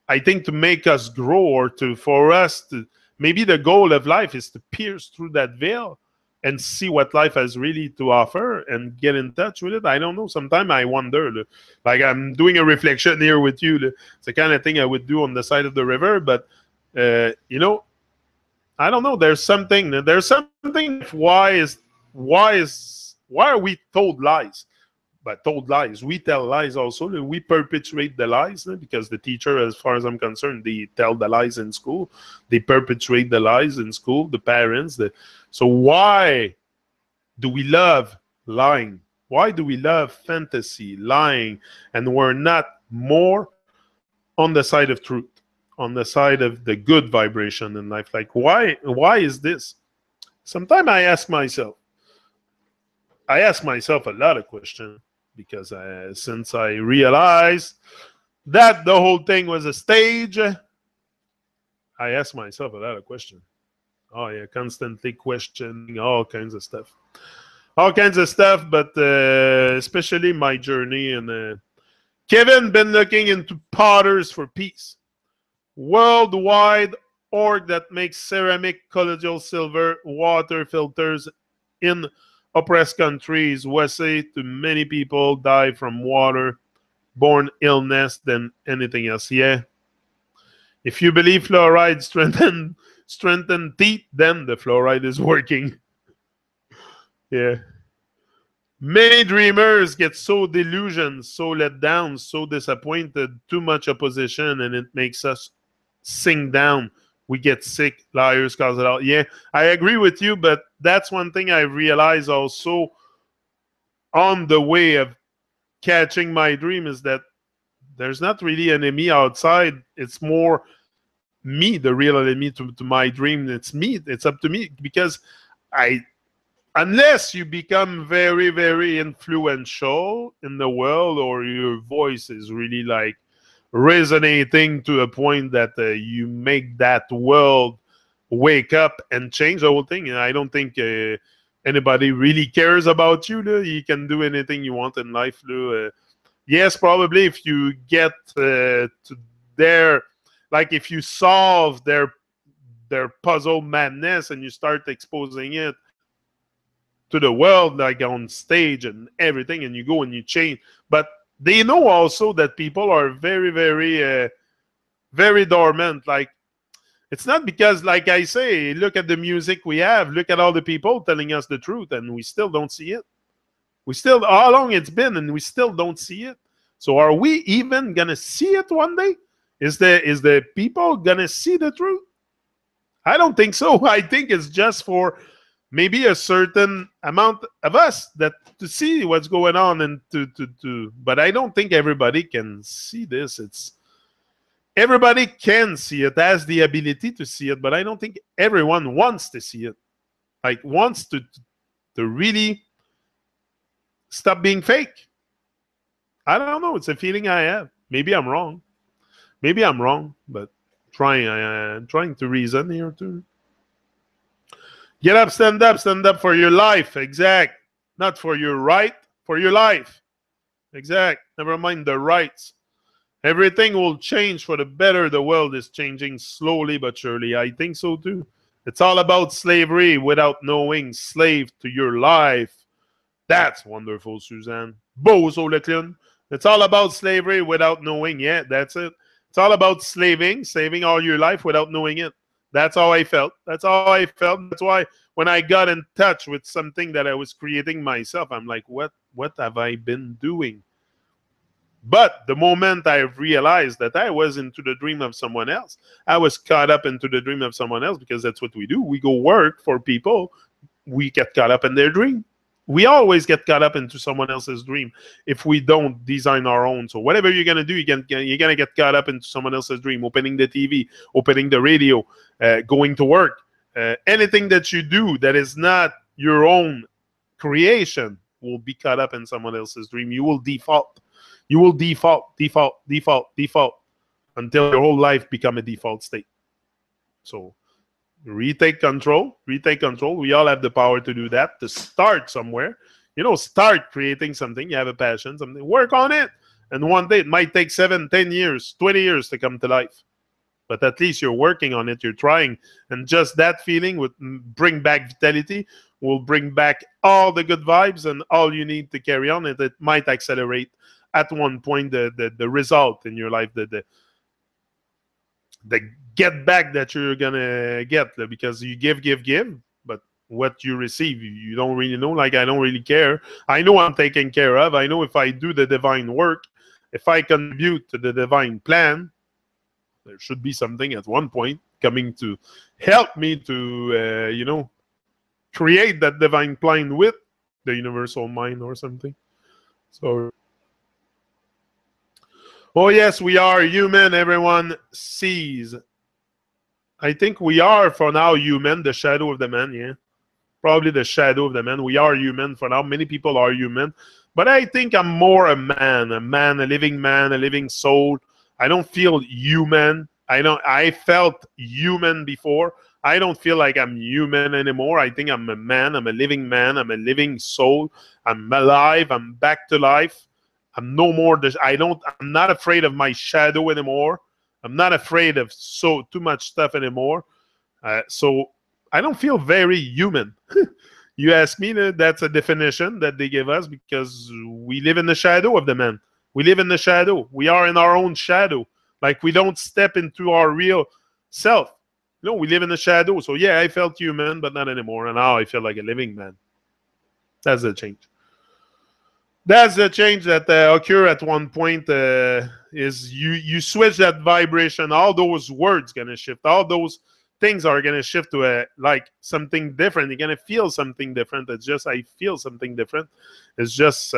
I think, to make us grow, or for us to, maybe the goal of life is to pierce through that veil and see what life has really to offer and get in touch with it. I don't know. Sometimes I wonder, like I'm doing a reflection here with you. It's the kind of thing I would do on the side of the river. But, you know, I don't know. There's something. Why are we told lies? But told lies. We tell lies also. We perpetuate the lies because the teacher, as far as I'm concerned, they tell the lies in school. They perpetuate the lies in school. The parents. So why do we love lying? Why do we love fantasy, lying, and we're not more on the side of truth, on the side of the good vibration in life? Like, why is this? Sometimes I ask myself a lot of questions because since I realized that the whole thing was a stage, I ask myself a lot of questions. Oh, yeah, constantly questioning all kinds of stuff. But especially my journey. And Kevin been looking into Potters for Peace. Worldwide org that makes ceramic, colloidal silver, water filters in oppressed countries. USA, to many people die from water-borne illness than anything else. Yeah. If you believe fluoride strengthen teeth, then the fluoride is working. Yeah. Many dreamers get so delusioned, so let down, so disappointed, too much opposition, and it makes us sink down. We get sick. Liars cause it all. Yeah, I agree with you, but that's one thing I realized also on the way of catching my dream is that there's not really an enemy outside. It's more me, the real enemy to my dream. It's me. It's up to me because unless you become very, very influential in the world, or your voice is really like resonating to a point that you make that world wake up and change the whole thing. And I don't think anybody really cares about you. You can do anything you want in life. Yes, probably if you get to their, like if you solve their puzzle madness and you start exposing it to the world, like on stage and everything, and you go and you change. But they know also that people are very, very, very dormant. Like, it's not because, like I say, look at the music we have, look at all the people telling us the truth, and we still don't see it. We still, how long it's been, and we still don't see it. So are we even gonna see it one day? Is the people gonna see the truth? I don't think so. I think it's just for maybe a certain amount of us that to see what's going on and to but I don't think everybody can see this. It's everybody can see it, has the ability to see it, but I don't think everyone wants to see it. Like wants to really stop being fake. I don't know. It's a feeling I have. Maybe I'm wrong. Maybe I'm wrong, but trying to reason here too. Get up, stand up for your life. Exact. Not for your right, for your life. Exact. Never mind the rights. Everything will change for the better. The world is changing slowly but surely. I think so too. It's all about slavery without knowing. Slave to your life. That's wonderful, Suzanne. Bozo Leclerc. It's all about slavery without knowing. Yeah, that's it. It's all about saving all your life without knowing it. That's how I felt. That's how I felt. That's why when I got in touch with something that I was creating myself, I'm like, what have I been doing? But the moment I realized that I was into the dream of someone else, I was caught up into the dream of someone else because that's what we do. We go work for people. We get caught up in their dream. We always get caught up into someone else's dream if we don't design our own. So whatever you're going to do, you're going to get caught up into someone else's dream, opening the TV, opening the radio, going to work. Anything that you do that is not your own creation will be caught up in someone else's dream. You will default. You will default until your whole life become a default state. So retake control. We all have the power to do that, to start somewhere. Start creating something. You have a passion, something. Work on it. And one day, it might take 7, 10 years, 20 years to come to life. But at least you're working on it. You're trying. And just that feeling would bring back vitality, will bring back all the good vibes and all you need to carry on. And it might accelerate at one point the result in your life, the get back that you're gonna get, because you give, but what you receive, you don't really know. Like, I don't really care. I know I'm taken care of. I know if I do the divine work, if I contribute to the divine plan, there should be something at one point coming to help me to create that divine plan with the universal mind or something. So oh yes, we are human. Everyone sees. I think we are, for now, human, the shadow of the man, yeah. Probably the shadow of the man. We are human for now. Many people are human. But I think I'm more a man, a living soul. I don't feel human. I felt human before. I don't feel like I'm human anymore. I think I'm a man. I'm a living man. I'm a living soul. I'm alive. I'm back to life. I'm no more. I'm not afraid of my shadow anymore. I'm not afraid of too much stuff anymore. So I don't feel very human. You ask me, that's a definition that they give us because we live in the shadow of the man. We live in the shadow. We are in our own shadow. Like, we don't step into our real self. We live in the shadow. So yeah, I felt human, but not anymore. And now I feel like a living man. That's the change. That's the change that occur at one point. Is you switch that vibration. All those words gonna shift. All those things are gonna shift to like something different. You're gonna feel something different. It's just I feel something different. It's just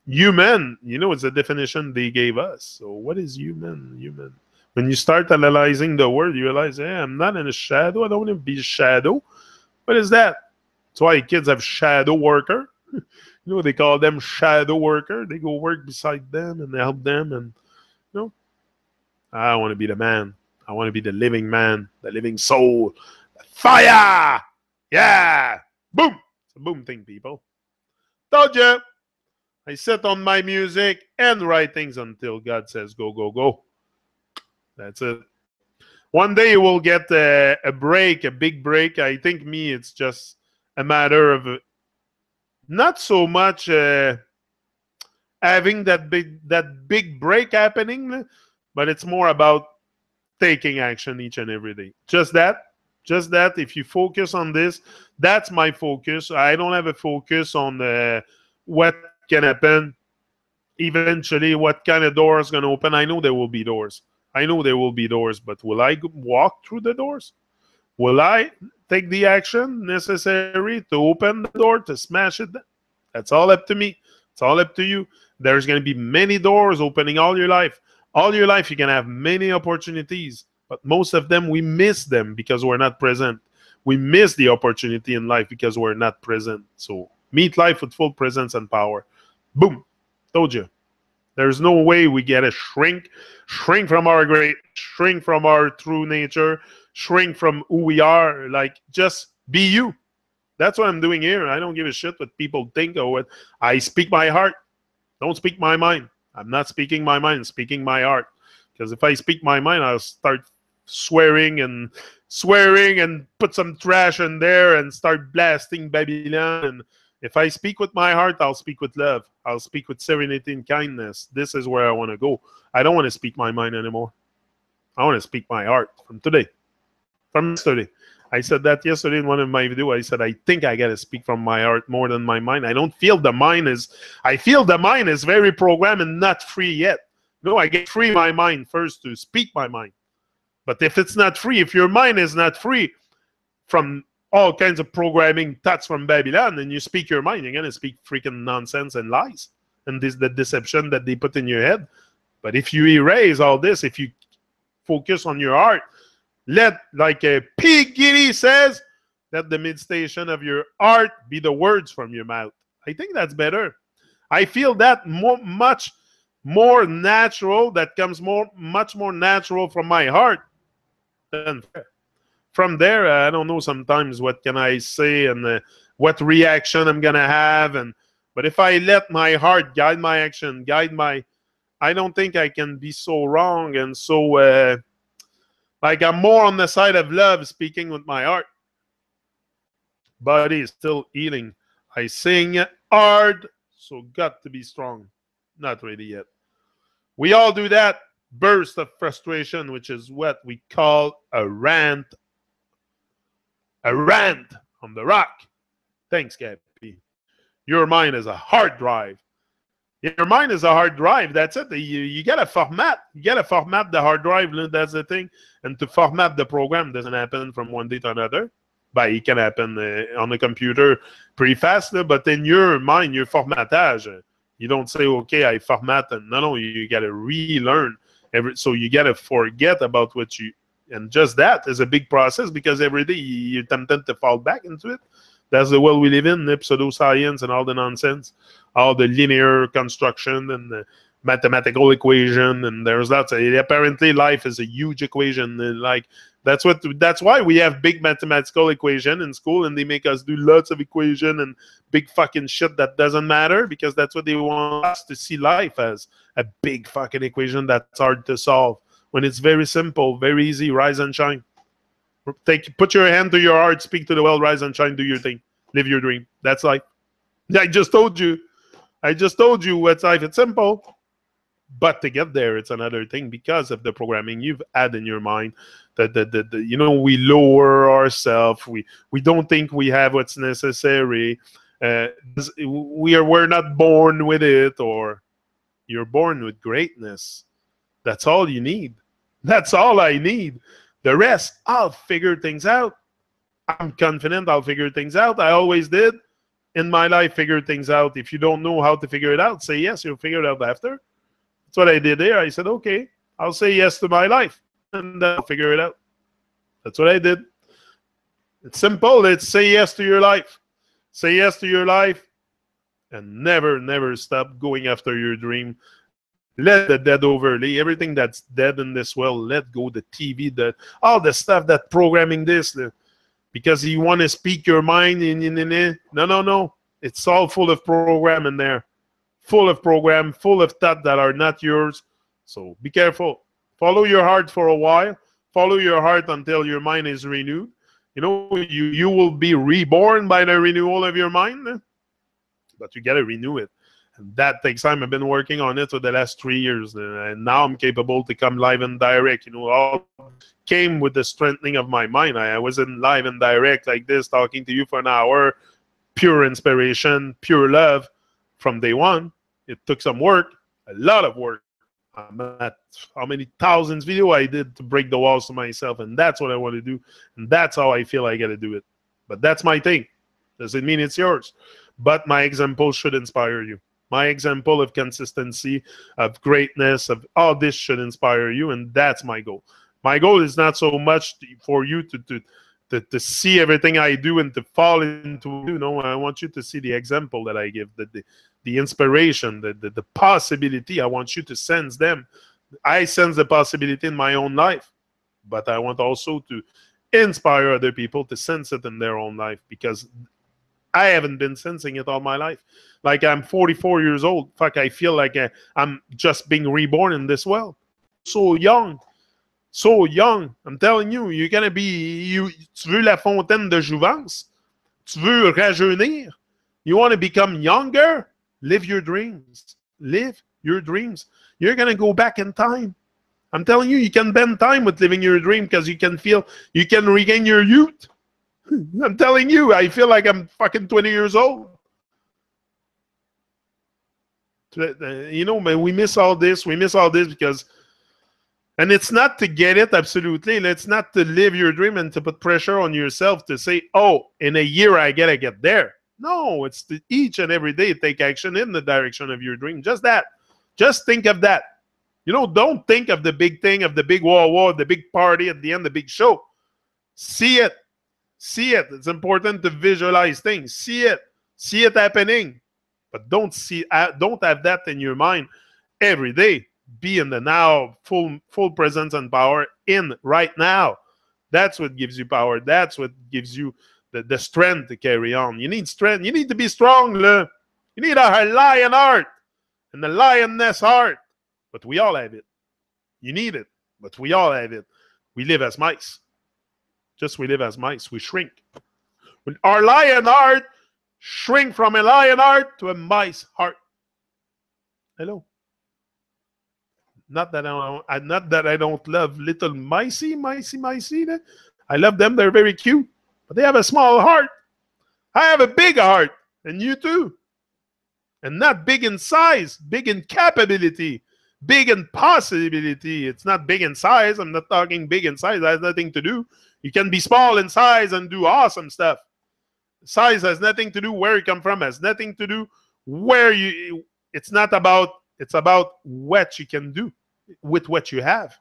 human. It's a definition they gave us. So what is human? Human. When you start analyzing the word, you realize, hey, I'm not in a shadow. I don't want to be a shadow. What is that? That's why kids have shadow worker. They call them shadow worker. They go work beside them and help them. And I want to be the man. I want to be the living man, the living soul. Fire! Yeah! Boom! It's a boom thing, people. Told you. I sit on my music and write things until God says go, go, go. That's it. One day you will get a break, a big break. I think it's just a matter of not so much having that big break happening, but it's more about taking action each and every day. Just that. Just that. If you focus on this, that's my focus. I don't have a focus on what can happen eventually, what kind of doors going to open. I know there will be doors. I know there will be doors, but will I walk through the doors? Will I take the action necessary to open the door, to smash it? That's all up to me. It's all up to you. There's going to be many doors opening all your life. All your life, you can have many opportunities, but most of them, we miss them because we're not present. We miss the opportunity in life because we're not present. So meet life with full presence and power. Boom. Told you. There's no way we get a shrink from our shrink from our true nature, shrink from who we are. Like, just be you. That's what I'm doing here. I don't give a shit what people think or what. I speak my heart. Don't speak my mind. I'm not speaking my mind, I'm speaking my heart. Because if I speak my mind, I'll start swearing and put some trash in there and start blasting Babylon. And if I speak with my heart, I'll speak with love. I'll speak with serenity and kindness. This is where I want to go. I don't want to speak my mind anymore. I want to speak my heart from today, from yesterday. I said that yesterday in one of my videos. I said, I think I got to speak from my heart more than my mind. I don't feel the mind is, I feel the mind is very programmed and not free yet. No, I get free my mind first to speak my mind. But if it's not free, if your mind is not free from all kinds of programming thoughts from Babylon, and you speak your mind, you're going to speak freaking nonsense and lies. And this the deception that they put in your head. But if you erase all this, if you focus on your heart, let, like a P. Giddy says, let the meditation of your heart be the words from your mouth. I think that's better. I feel that much more natural. That comes much more natural from my heart than from there. I don't know sometimes what can I say and what reaction I'm gonna have. But if I let my heart guide my action, I don't think I can be so wrong and so. Like, I'm more on the side of love, speaking with my heart. Body is still healing. I sing hard, so got to be strong. Not ready yet. We all do that burst of frustration, which is what we call a rant. A rant on the rock. Thanks, Gappy. Your mind is a hard drive. Your mind is a hard drive. That's it. You got to format. You got to format the hard drive. That's the thing. And to format the program doesn't happen from one day to another. But it can happen on the computer pretty fast. But in your mind, your formatage, you don't say, okay, I format. And no, you got to relearn. So you got to forget about what you... And just that is a big process because every day you're tempted to fall back into it. That's the world we live in, the pseudoscience and all the nonsense, all the linear construction and the mathematical equation, and there's lots of, apparently life is a huge equation. And like that's why we have big mathematical equation in school, and they make us do lots of equation and big fucking shit that doesn't matter, because that's what they want us to see life as, a big fucking equation that's hard to solve, when it's very simple, very easy. Rise and shine. Put your hand to your heart, speak to the world, rise and shine, do your thing, live your dream. That's life. I just told you what's life. It's simple, but to get there, it's another thing because of the programming you've had in your mind. You know, we lower ourselves. We don't think we have what's necessary. We're not born with it, or you're born with greatness. That's all you need. That's all I need. The rest, I'll figure things out. I'm confident I'll figure things out. I always did in my life, figure things out. If you don't know how to figure it out, say yes, you'll figure it out after. That's what I did there. I said, okay, I'll say yes to my life, and I'll figure it out. That's what I did. It's simple. It's say yes to your life. Say yes to your life, and never, never stop going after your dream. Let the dead overlay, everything that's dead in this world, let go. The TV, all the stuff that programming this, because you want to speak your mind. No. It's all full of program in there. Full of program, full of thoughts that are not yours. So be careful. Follow your heart for a while. Follow your heart until your mind is renewed. You know, you will be reborn by the renewal of your mind. But you got to renew it. That takes time. I've been working on it for the last 3 years, and now I'm capable to come live and direct. You know, all came with the strengthening of my mind. I wasn't live and direct like this, talking to you for an hour, pure inspiration, pure love from day one. It took some work, a lot of work. I'm at how many thousands video I did to break the walls to myself, and that's what I want to do, and that's how I feel I got to do it. But that's my thing. Doesn't mean it's yours. But my example should inspire you. My example of consistency, of greatness, of all this should inspire you, and that's my goal. My goal is not so much for you to see everything I do and to fall into, you know, I want you to see the example that I give, the inspiration, the possibility. I want you to sense them. I sense the possibility in my own life, but I want also to inspire other people to sense it in their own life, because I haven't been sensing it all my life. Like, I'm 44 years old. Fuck, I feel like I'm just being reborn in this world. So young. So young. I'm telling you, you're gonna be... tu veux la fontaine de jouvence? Tu veux rajeunir? You want to become younger? Live your dreams. Live your dreams. You're gonna go back in time. I'm telling you, you can bend time with living your dream, because you can feel... you can regain your youth. I'm telling you, I feel like I'm fucking 20 years old. You know, man, we miss all this. We miss all this because... and it's not to get it, absolutely. It's not to live your dream and to put pressure on yourself to say, oh, in a year I gotta get there. No, it's to each and every day take action in the direction of your dream. Just that. Just think of that. You know, don't think of the big thing, of the big war, the big party at the end, the big show. See it. See it. It's important to visualize things. See it. See it happening. But don't have that in your mind every day. Be in the now, full presence and power in right now. That's what gives you power. That's what gives you the strength to carry on. You need strength. You need to be strong. You need a lion heart and a lioness heart. But we all have it. You need it. But we all have it. We live as mice. Just we live as mice. We shrink. When our lion heart shrink from a lion heart to a mice heart. Hello. Not that I don't love little micey. I love them. They're very cute. But they have a small heart. I have a big heart. And you too. And not big in size. Big in capability. Big in possibility. It's not big in size. I'm not talking big in size. That has nothing to do. You can be small in size and do awesome stuff. Size has nothing to do where you come from. Has nothing to do where you... it's not about... it's about what you can do with what you have.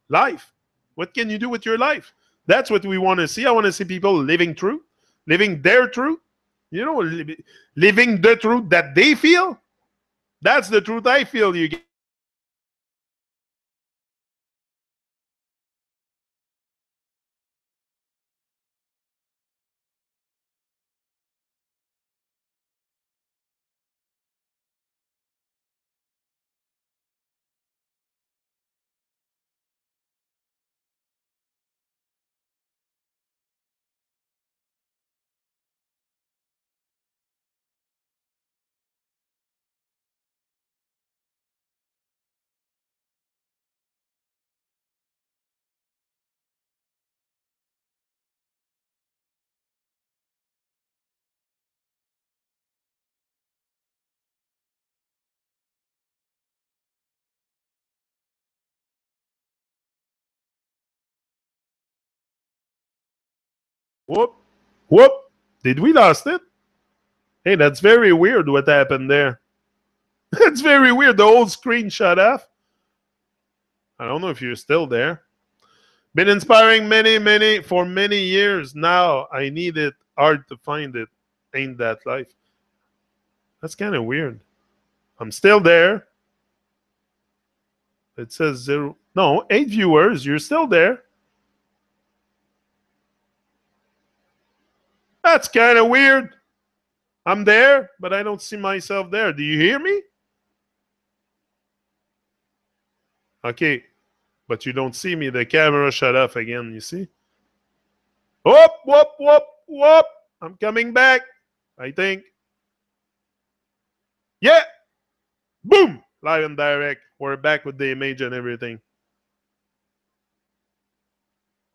Life. What can you do with your life? That's what we want to see. I want to see people living truth. Living their truth. You know, living the truth that they feel. That's the truth I feel you get. Whoop. Whoop. Did we lost it? Hey, that's very weird what happened there. That's very weird. The whole screen shut off. I don't know if you're still there. Been inspiring for many years now. I need it hard to find it. Ain't that life? That's kind of weird. I'm still there. It says 0. No, 8 viewers. You're still there. That's kind of weird. I'm there, but I don't see myself there. Do you hear me? Okay. But you don't see me. The camera shut off again, you see? Whoop, whoop, whoop, whoop. I'm coming back, I think. Yeah. Boom! Live and direct. We're back with the image and everything.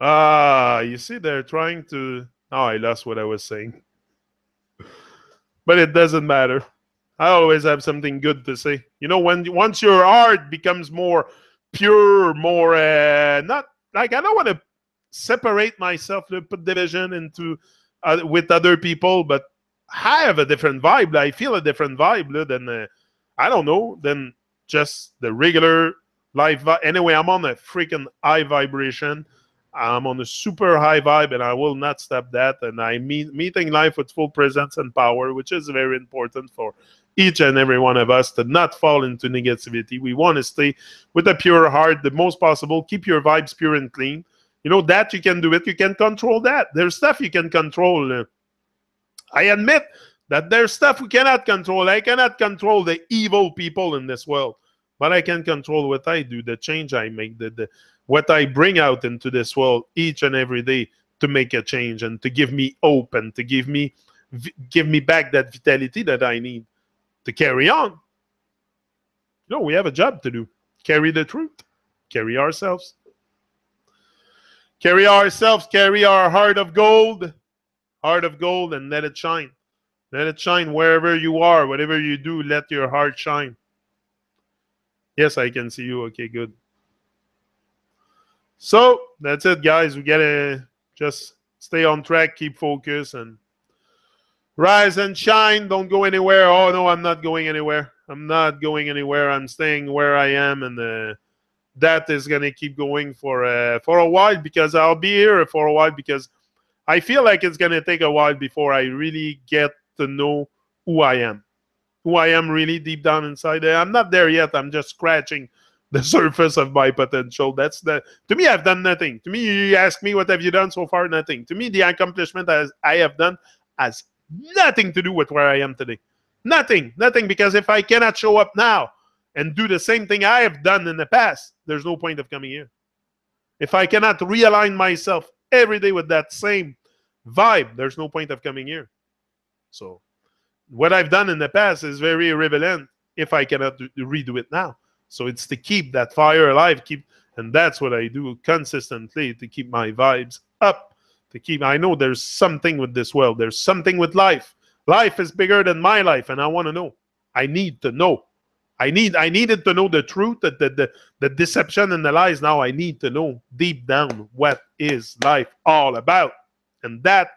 You see, they're trying to... Oh, I lost what I was saying. But it doesn't matter. I always have something good to say. You know, once your art becomes more pure, more... not... Like, I don't want to separate myself, to put division into... with other people, but I have a different vibe. I feel a different vibe than... I don't know, than just the regular live. Anyway, I'm on a freaking high vibration. I'm on a super high vibe, and I will not stop that. And meeting life with full presence and power, which is very important for each and every one of us to not fall into negativity. We want to stay with a pure heart the most possible. Keep your vibes pure and clean. You know that you can do it. You can control that. There's stuff you can control. I admit that there's stuff we cannot control. I cannot control the evil people in this world, but I can control what I do, the change I make, what I bring out into this world each and every day to make a change and to give me hope and to give me back that vitality that I need to carry on. You know, we have a job to do. Carry the truth. Carry ourselves. Carry ourselves. Carry our heart of gold. Heart of gold, and let it shine. Let it shine wherever you are, whatever you do, let your heart shine. Yes, I can see you. Okay, good. So, that's it, guys. We got to just stay on track, keep focus, and rise and shine. Don't go anywhere. Oh, no, I'm not going anywhere. I'm not going anywhere. I'm staying where I am, and that is going to keep going for a while, because I'll be here for a while, because I feel like it's going to take a while before I really get to know who I am really deep down inside. I'm not there yet. I'm just scratching the surface of my potential. To me, I've done nothing. To me, you ask me, what have you done so far? Nothing. To me, the accomplishment I have done has nothing to do with where I am today. Nothing, because if I cannot show up now and do the same thing I have done in the past, there's no point of coming here. If I cannot realign myself every day with that same vibe, there's no point of coming here. So what I've done in the past is very irrelevant if I cannot redo it now. So it's to keep that fire alive, and that's what I do consistently, to keep my vibes up, I know there's something with this world. There's something with life. Life is bigger than my life, and I want to know. I need to know. I needed to know the truth, the deception and the lies. Now I need to know deep down, what is life all about? And that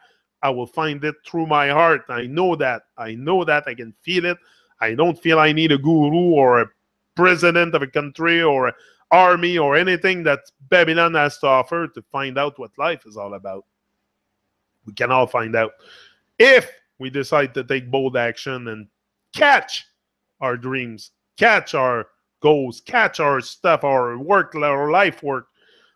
I will find it through my heart. I know that. I can feel it. I don't feel I need a guru or a president of a country or an army or anything that Babylon has to offer to find out what life is all about. We can all find out if we decide to take bold action and catch our dreams, catch our goals, catch our stuff, our work, our life work,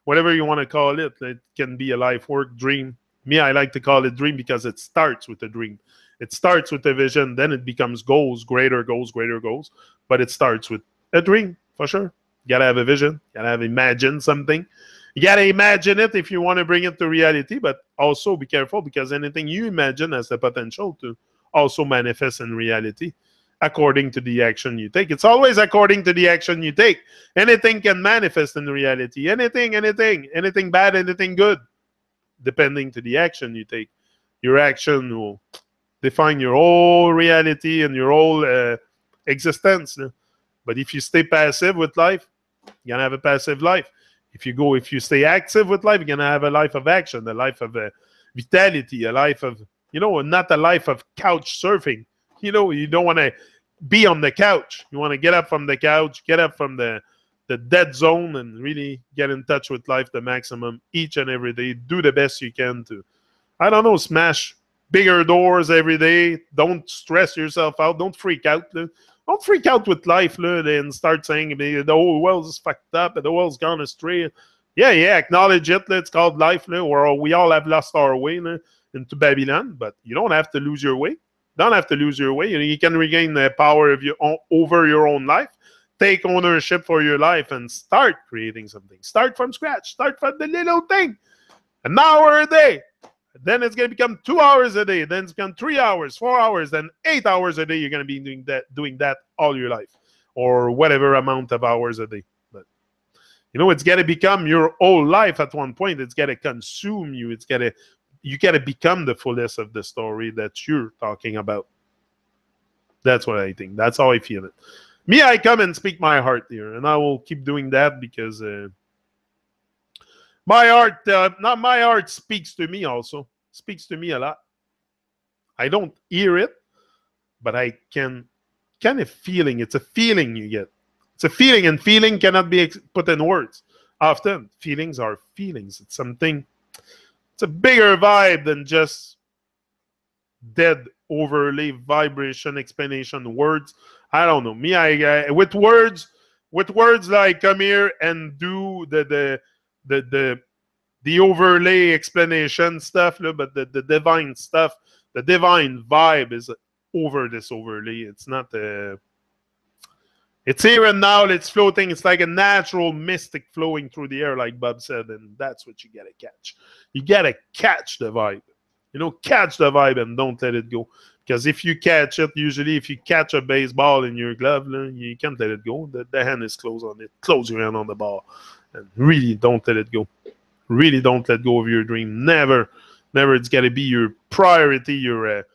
whatever you want to call it. It can be a life work, dream. Me, I like to call it dream because it starts with a dream. It starts with a vision, then it becomes goals, greater goals, greater goals. But it starts with a dream, for sure. You got to have a vision. You got to imagine something. You got to imagine it if you want to bring it to reality, but also be careful, because anything you imagine has the potential to also manifest in reality according to the action you take. It's always according to the action you take. Anything can manifest in reality. Anything bad, anything good, depending to the action you take. Your action will define your whole reality and your whole existence. But if you stay passive with life, you're gonna have a passive life. If you stay active with life, you're gonna have a life of action, a life of vitality, a life of, not a life of couch surfing. You don't want to be on the couch. You want to get up from the couch, get up from the dead zone, and really get in touch with life the maximum each and every day. Do the best you can to, smash bigger doors every day. Don't stress yourself out. Don't freak out. Don't freak out with life and start saying the whole world's fucked up and the world's gone astray. Yeah, acknowledge it. It's called life, where we all have lost our way into Babylon, but you don't have to lose your way. Don't have to lose your way. You can regain the power of over your own life. Take ownership for your life and start creating something. Start from scratch. Start from the little thing. An hour a day. Then it's going to become 2 hours a day. Then it's become 3 hours, 4 hours, then 8 hours a day. You're going to be doing that all your life. or whatever amount of hours a day. But it's got to become your whole life at one point. It's got to consume you. You got to become the fullest of the story that you're talking about. That's what I think. That's how I feel it. Me, I come and speak my heart here, and I will keep doing that because my heart, not my heart, speaks to me also. Speaks to me a lot. I don't hear it, but I can kind of feeling. It's a feeling you get. It's a feeling, and feeling cannot be put in words. Often, feelings are feelings. It's something. It's a bigger vibe than just dead overlay vibration explanation words. I don't know. Me, I with words like come here and do the overlay explanation stuff, but the divine stuff, the divine vibe is over this overlay. It's not it's here and now, it's floating. It's like a natural mystic flowing through the air, like Bob said, and that's what you gotta catch. You gotta catch the vibe. Catch the vibe and don't let it go. Because if you catch it, usually if you catch a baseball in your glove, you can't let it go. The hand is closed on it. Close your hand on the ball. And really don't let it go. Really don't let go of your dream. Never. Never. It's got to be your priority, your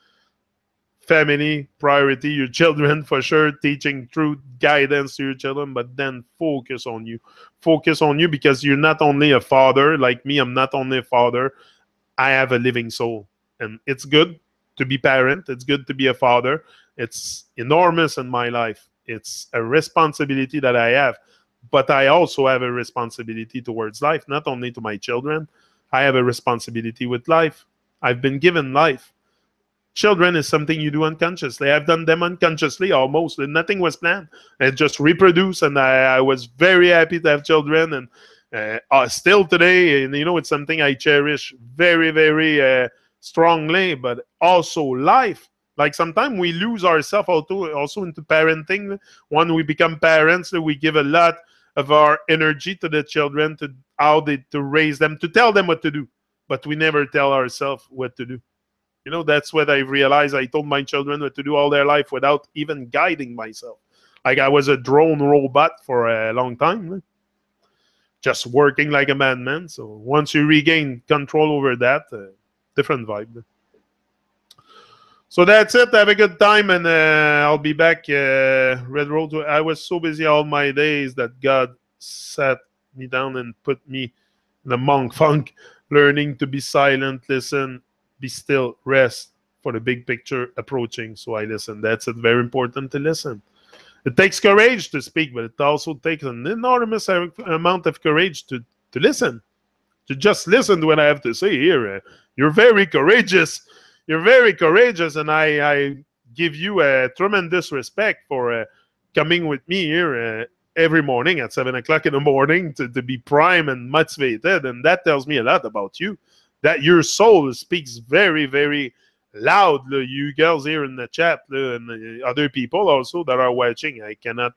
family priority, your children for sure, teaching truth, guidance to your children, but then focus on you. Focus on you because you're not only a father. Like me, I'm not only a father. I have a living soul. And it's good to be parent. It's good to be a father. It's enormous in my life. It's a responsibility that I have. But I also have a responsibility towards life, not only to my children. I have a responsibility with life. I've been given life. Children is something you do unconsciously. I've done them unconsciously almost. Nothing was planned. I just reproduced, and I was very happy to have children. And still today, and it's something I cherish very, very strongly, but also life. Like sometimes we lose ourselves also into parenting. When we become parents, we give a lot of our energy to the children, to to raise them, to tell them what to do, but we never tell ourselves what to do. That's what I realized. I told my children what to do all their life without even guiding myself. Like I was a drone robot for a long time. Just working like a madman. So once you regain control over that, different vibe. So that's it. Have a good time, and I'll be back. Red Road. I was so busy all my days that God sat me down and put me in a monk funk, learning to be silent, listen, be still, rest for the big picture approaching. So I listen. That's it. Very important to listen. It takes courage to speak, but it also takes an enormous amount of courage to listen, to just listen to what I have to say here. You're very courageous. You're very courageous, and I give you a tremendous respect for coming with me here every morning at 7 o'clock in the morning to be prime and motivated, and that tells me a lot about you, that your soul speaks very, very loud. You girls here in the chat and other people also that are watching. I cannot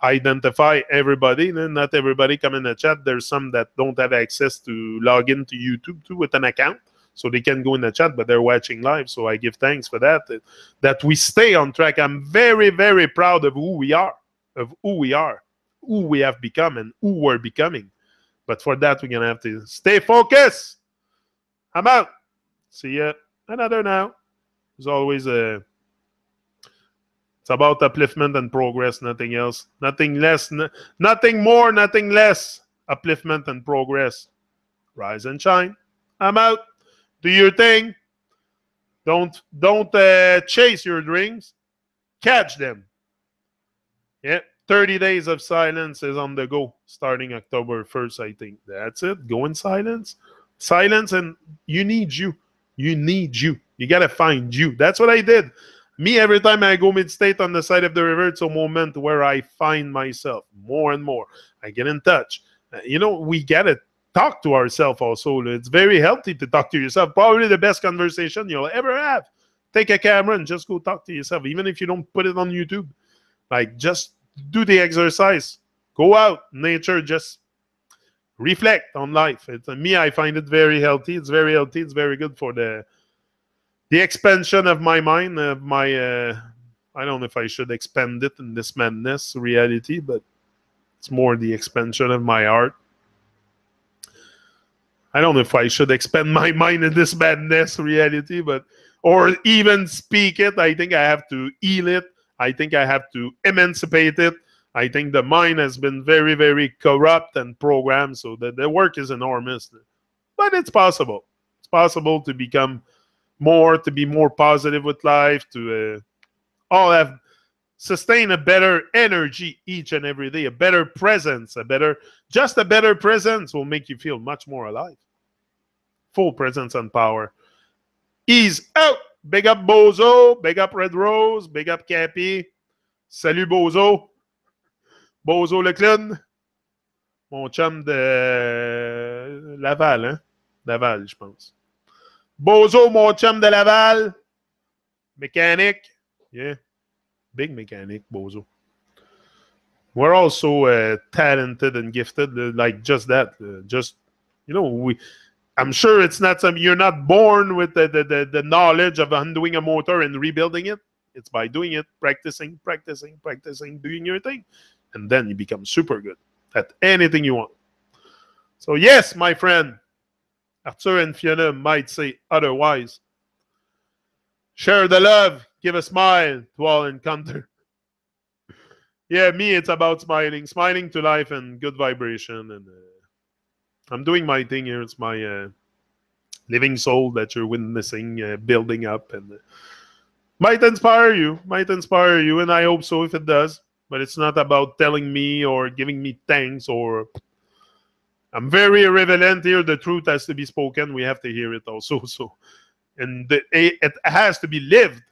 identify everybody. Not everybody come in the chat. There's some that don't have access to log into YouTube too with an account, so they can go in the chat, but they're watching live. So I give thanks for that, that we stay on track. I'm very, very proud of who we are, who we have become, and who we're becoming. But for that, we're going to have to stay focused. I'm out. See ya. Another now. There's always it's about upliftment and progress, nothing else. Nothing less, nothing more, nothing less. Upliftment and progress. Rise and shine. I'm out. Do your thing. Don't chase your dreams. Catch them. Yeah. 30 days of silence is on the go starting October 1st, I think. That's it. Go in silence. Silence, and you need you. You need you. You got to find you. That's what I did. Me, every time I go mid-state on the side of the river, it's a moment where I find myself more and more. I get in touch. We got to talk to ourselves also. It's very healthy to talk to yourself. Probably the best conversation you'll ever have. Take a camera and just go talk to yourself, even if you don't put it on YouTube. Like, just do the exercise. Go out, nature, just reflect on life. Me, I find it very healthy. It's very healthy. It's very good for the expansion of my mind, of my I don't know if I should expand it in this madness reality, but it's more the expansion of my art. I don't know if I should expand my mind in this madness reality, but or even speak it. I think I have to heal it. I think I have to emancipate it. I think the mind has been very, very corrupt and programmed, so that the work is enormous. But it's possible. It's possible to become more, to be more positive with life, to all have sustain a better energy each and every day, a better presence, just a better presence will make you feel much more alive. Full presence and power. Ease out. Big up Bozo. Big up Red Rose. Big up Cappy. Salut Bozo. Bozo le clown. Mon chum de Laval, hein? Laval, je pense. Bozo, mon chum de Laval. Mécanique. Yeah. Big mechanic, Bozo. We're all so talented and gifted, like just that. Just, you know, I'm sure it's not some. You're not born with the knowledge of undoing a motor and rebuilding it. It's by doing it, practicing, doing your thing. And then you become super good at anything you want. So yes, my friend, Arthur and Fiona might say otherwise. Share the love, give a smile to all encounter. Yeah, me, it's about smiling to life and good vibration. And I'm doing my thing here. It's my living soul that you're witnessing, building up, and might inspire you. And I hope so if it does. But it's not about telling me or giving me thanks or. I'm very irreverent here. The truth has to be spoken. We have to hear it also. So, and it has to be lived.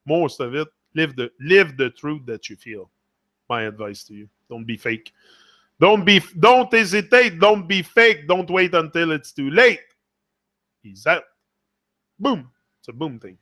Most of it, live the truth that you feel. My advice to you: don't be fake. Don't hesitate. Don't be fake. Don't wait until it's too late. Peace out. Boom. It's a boom thing.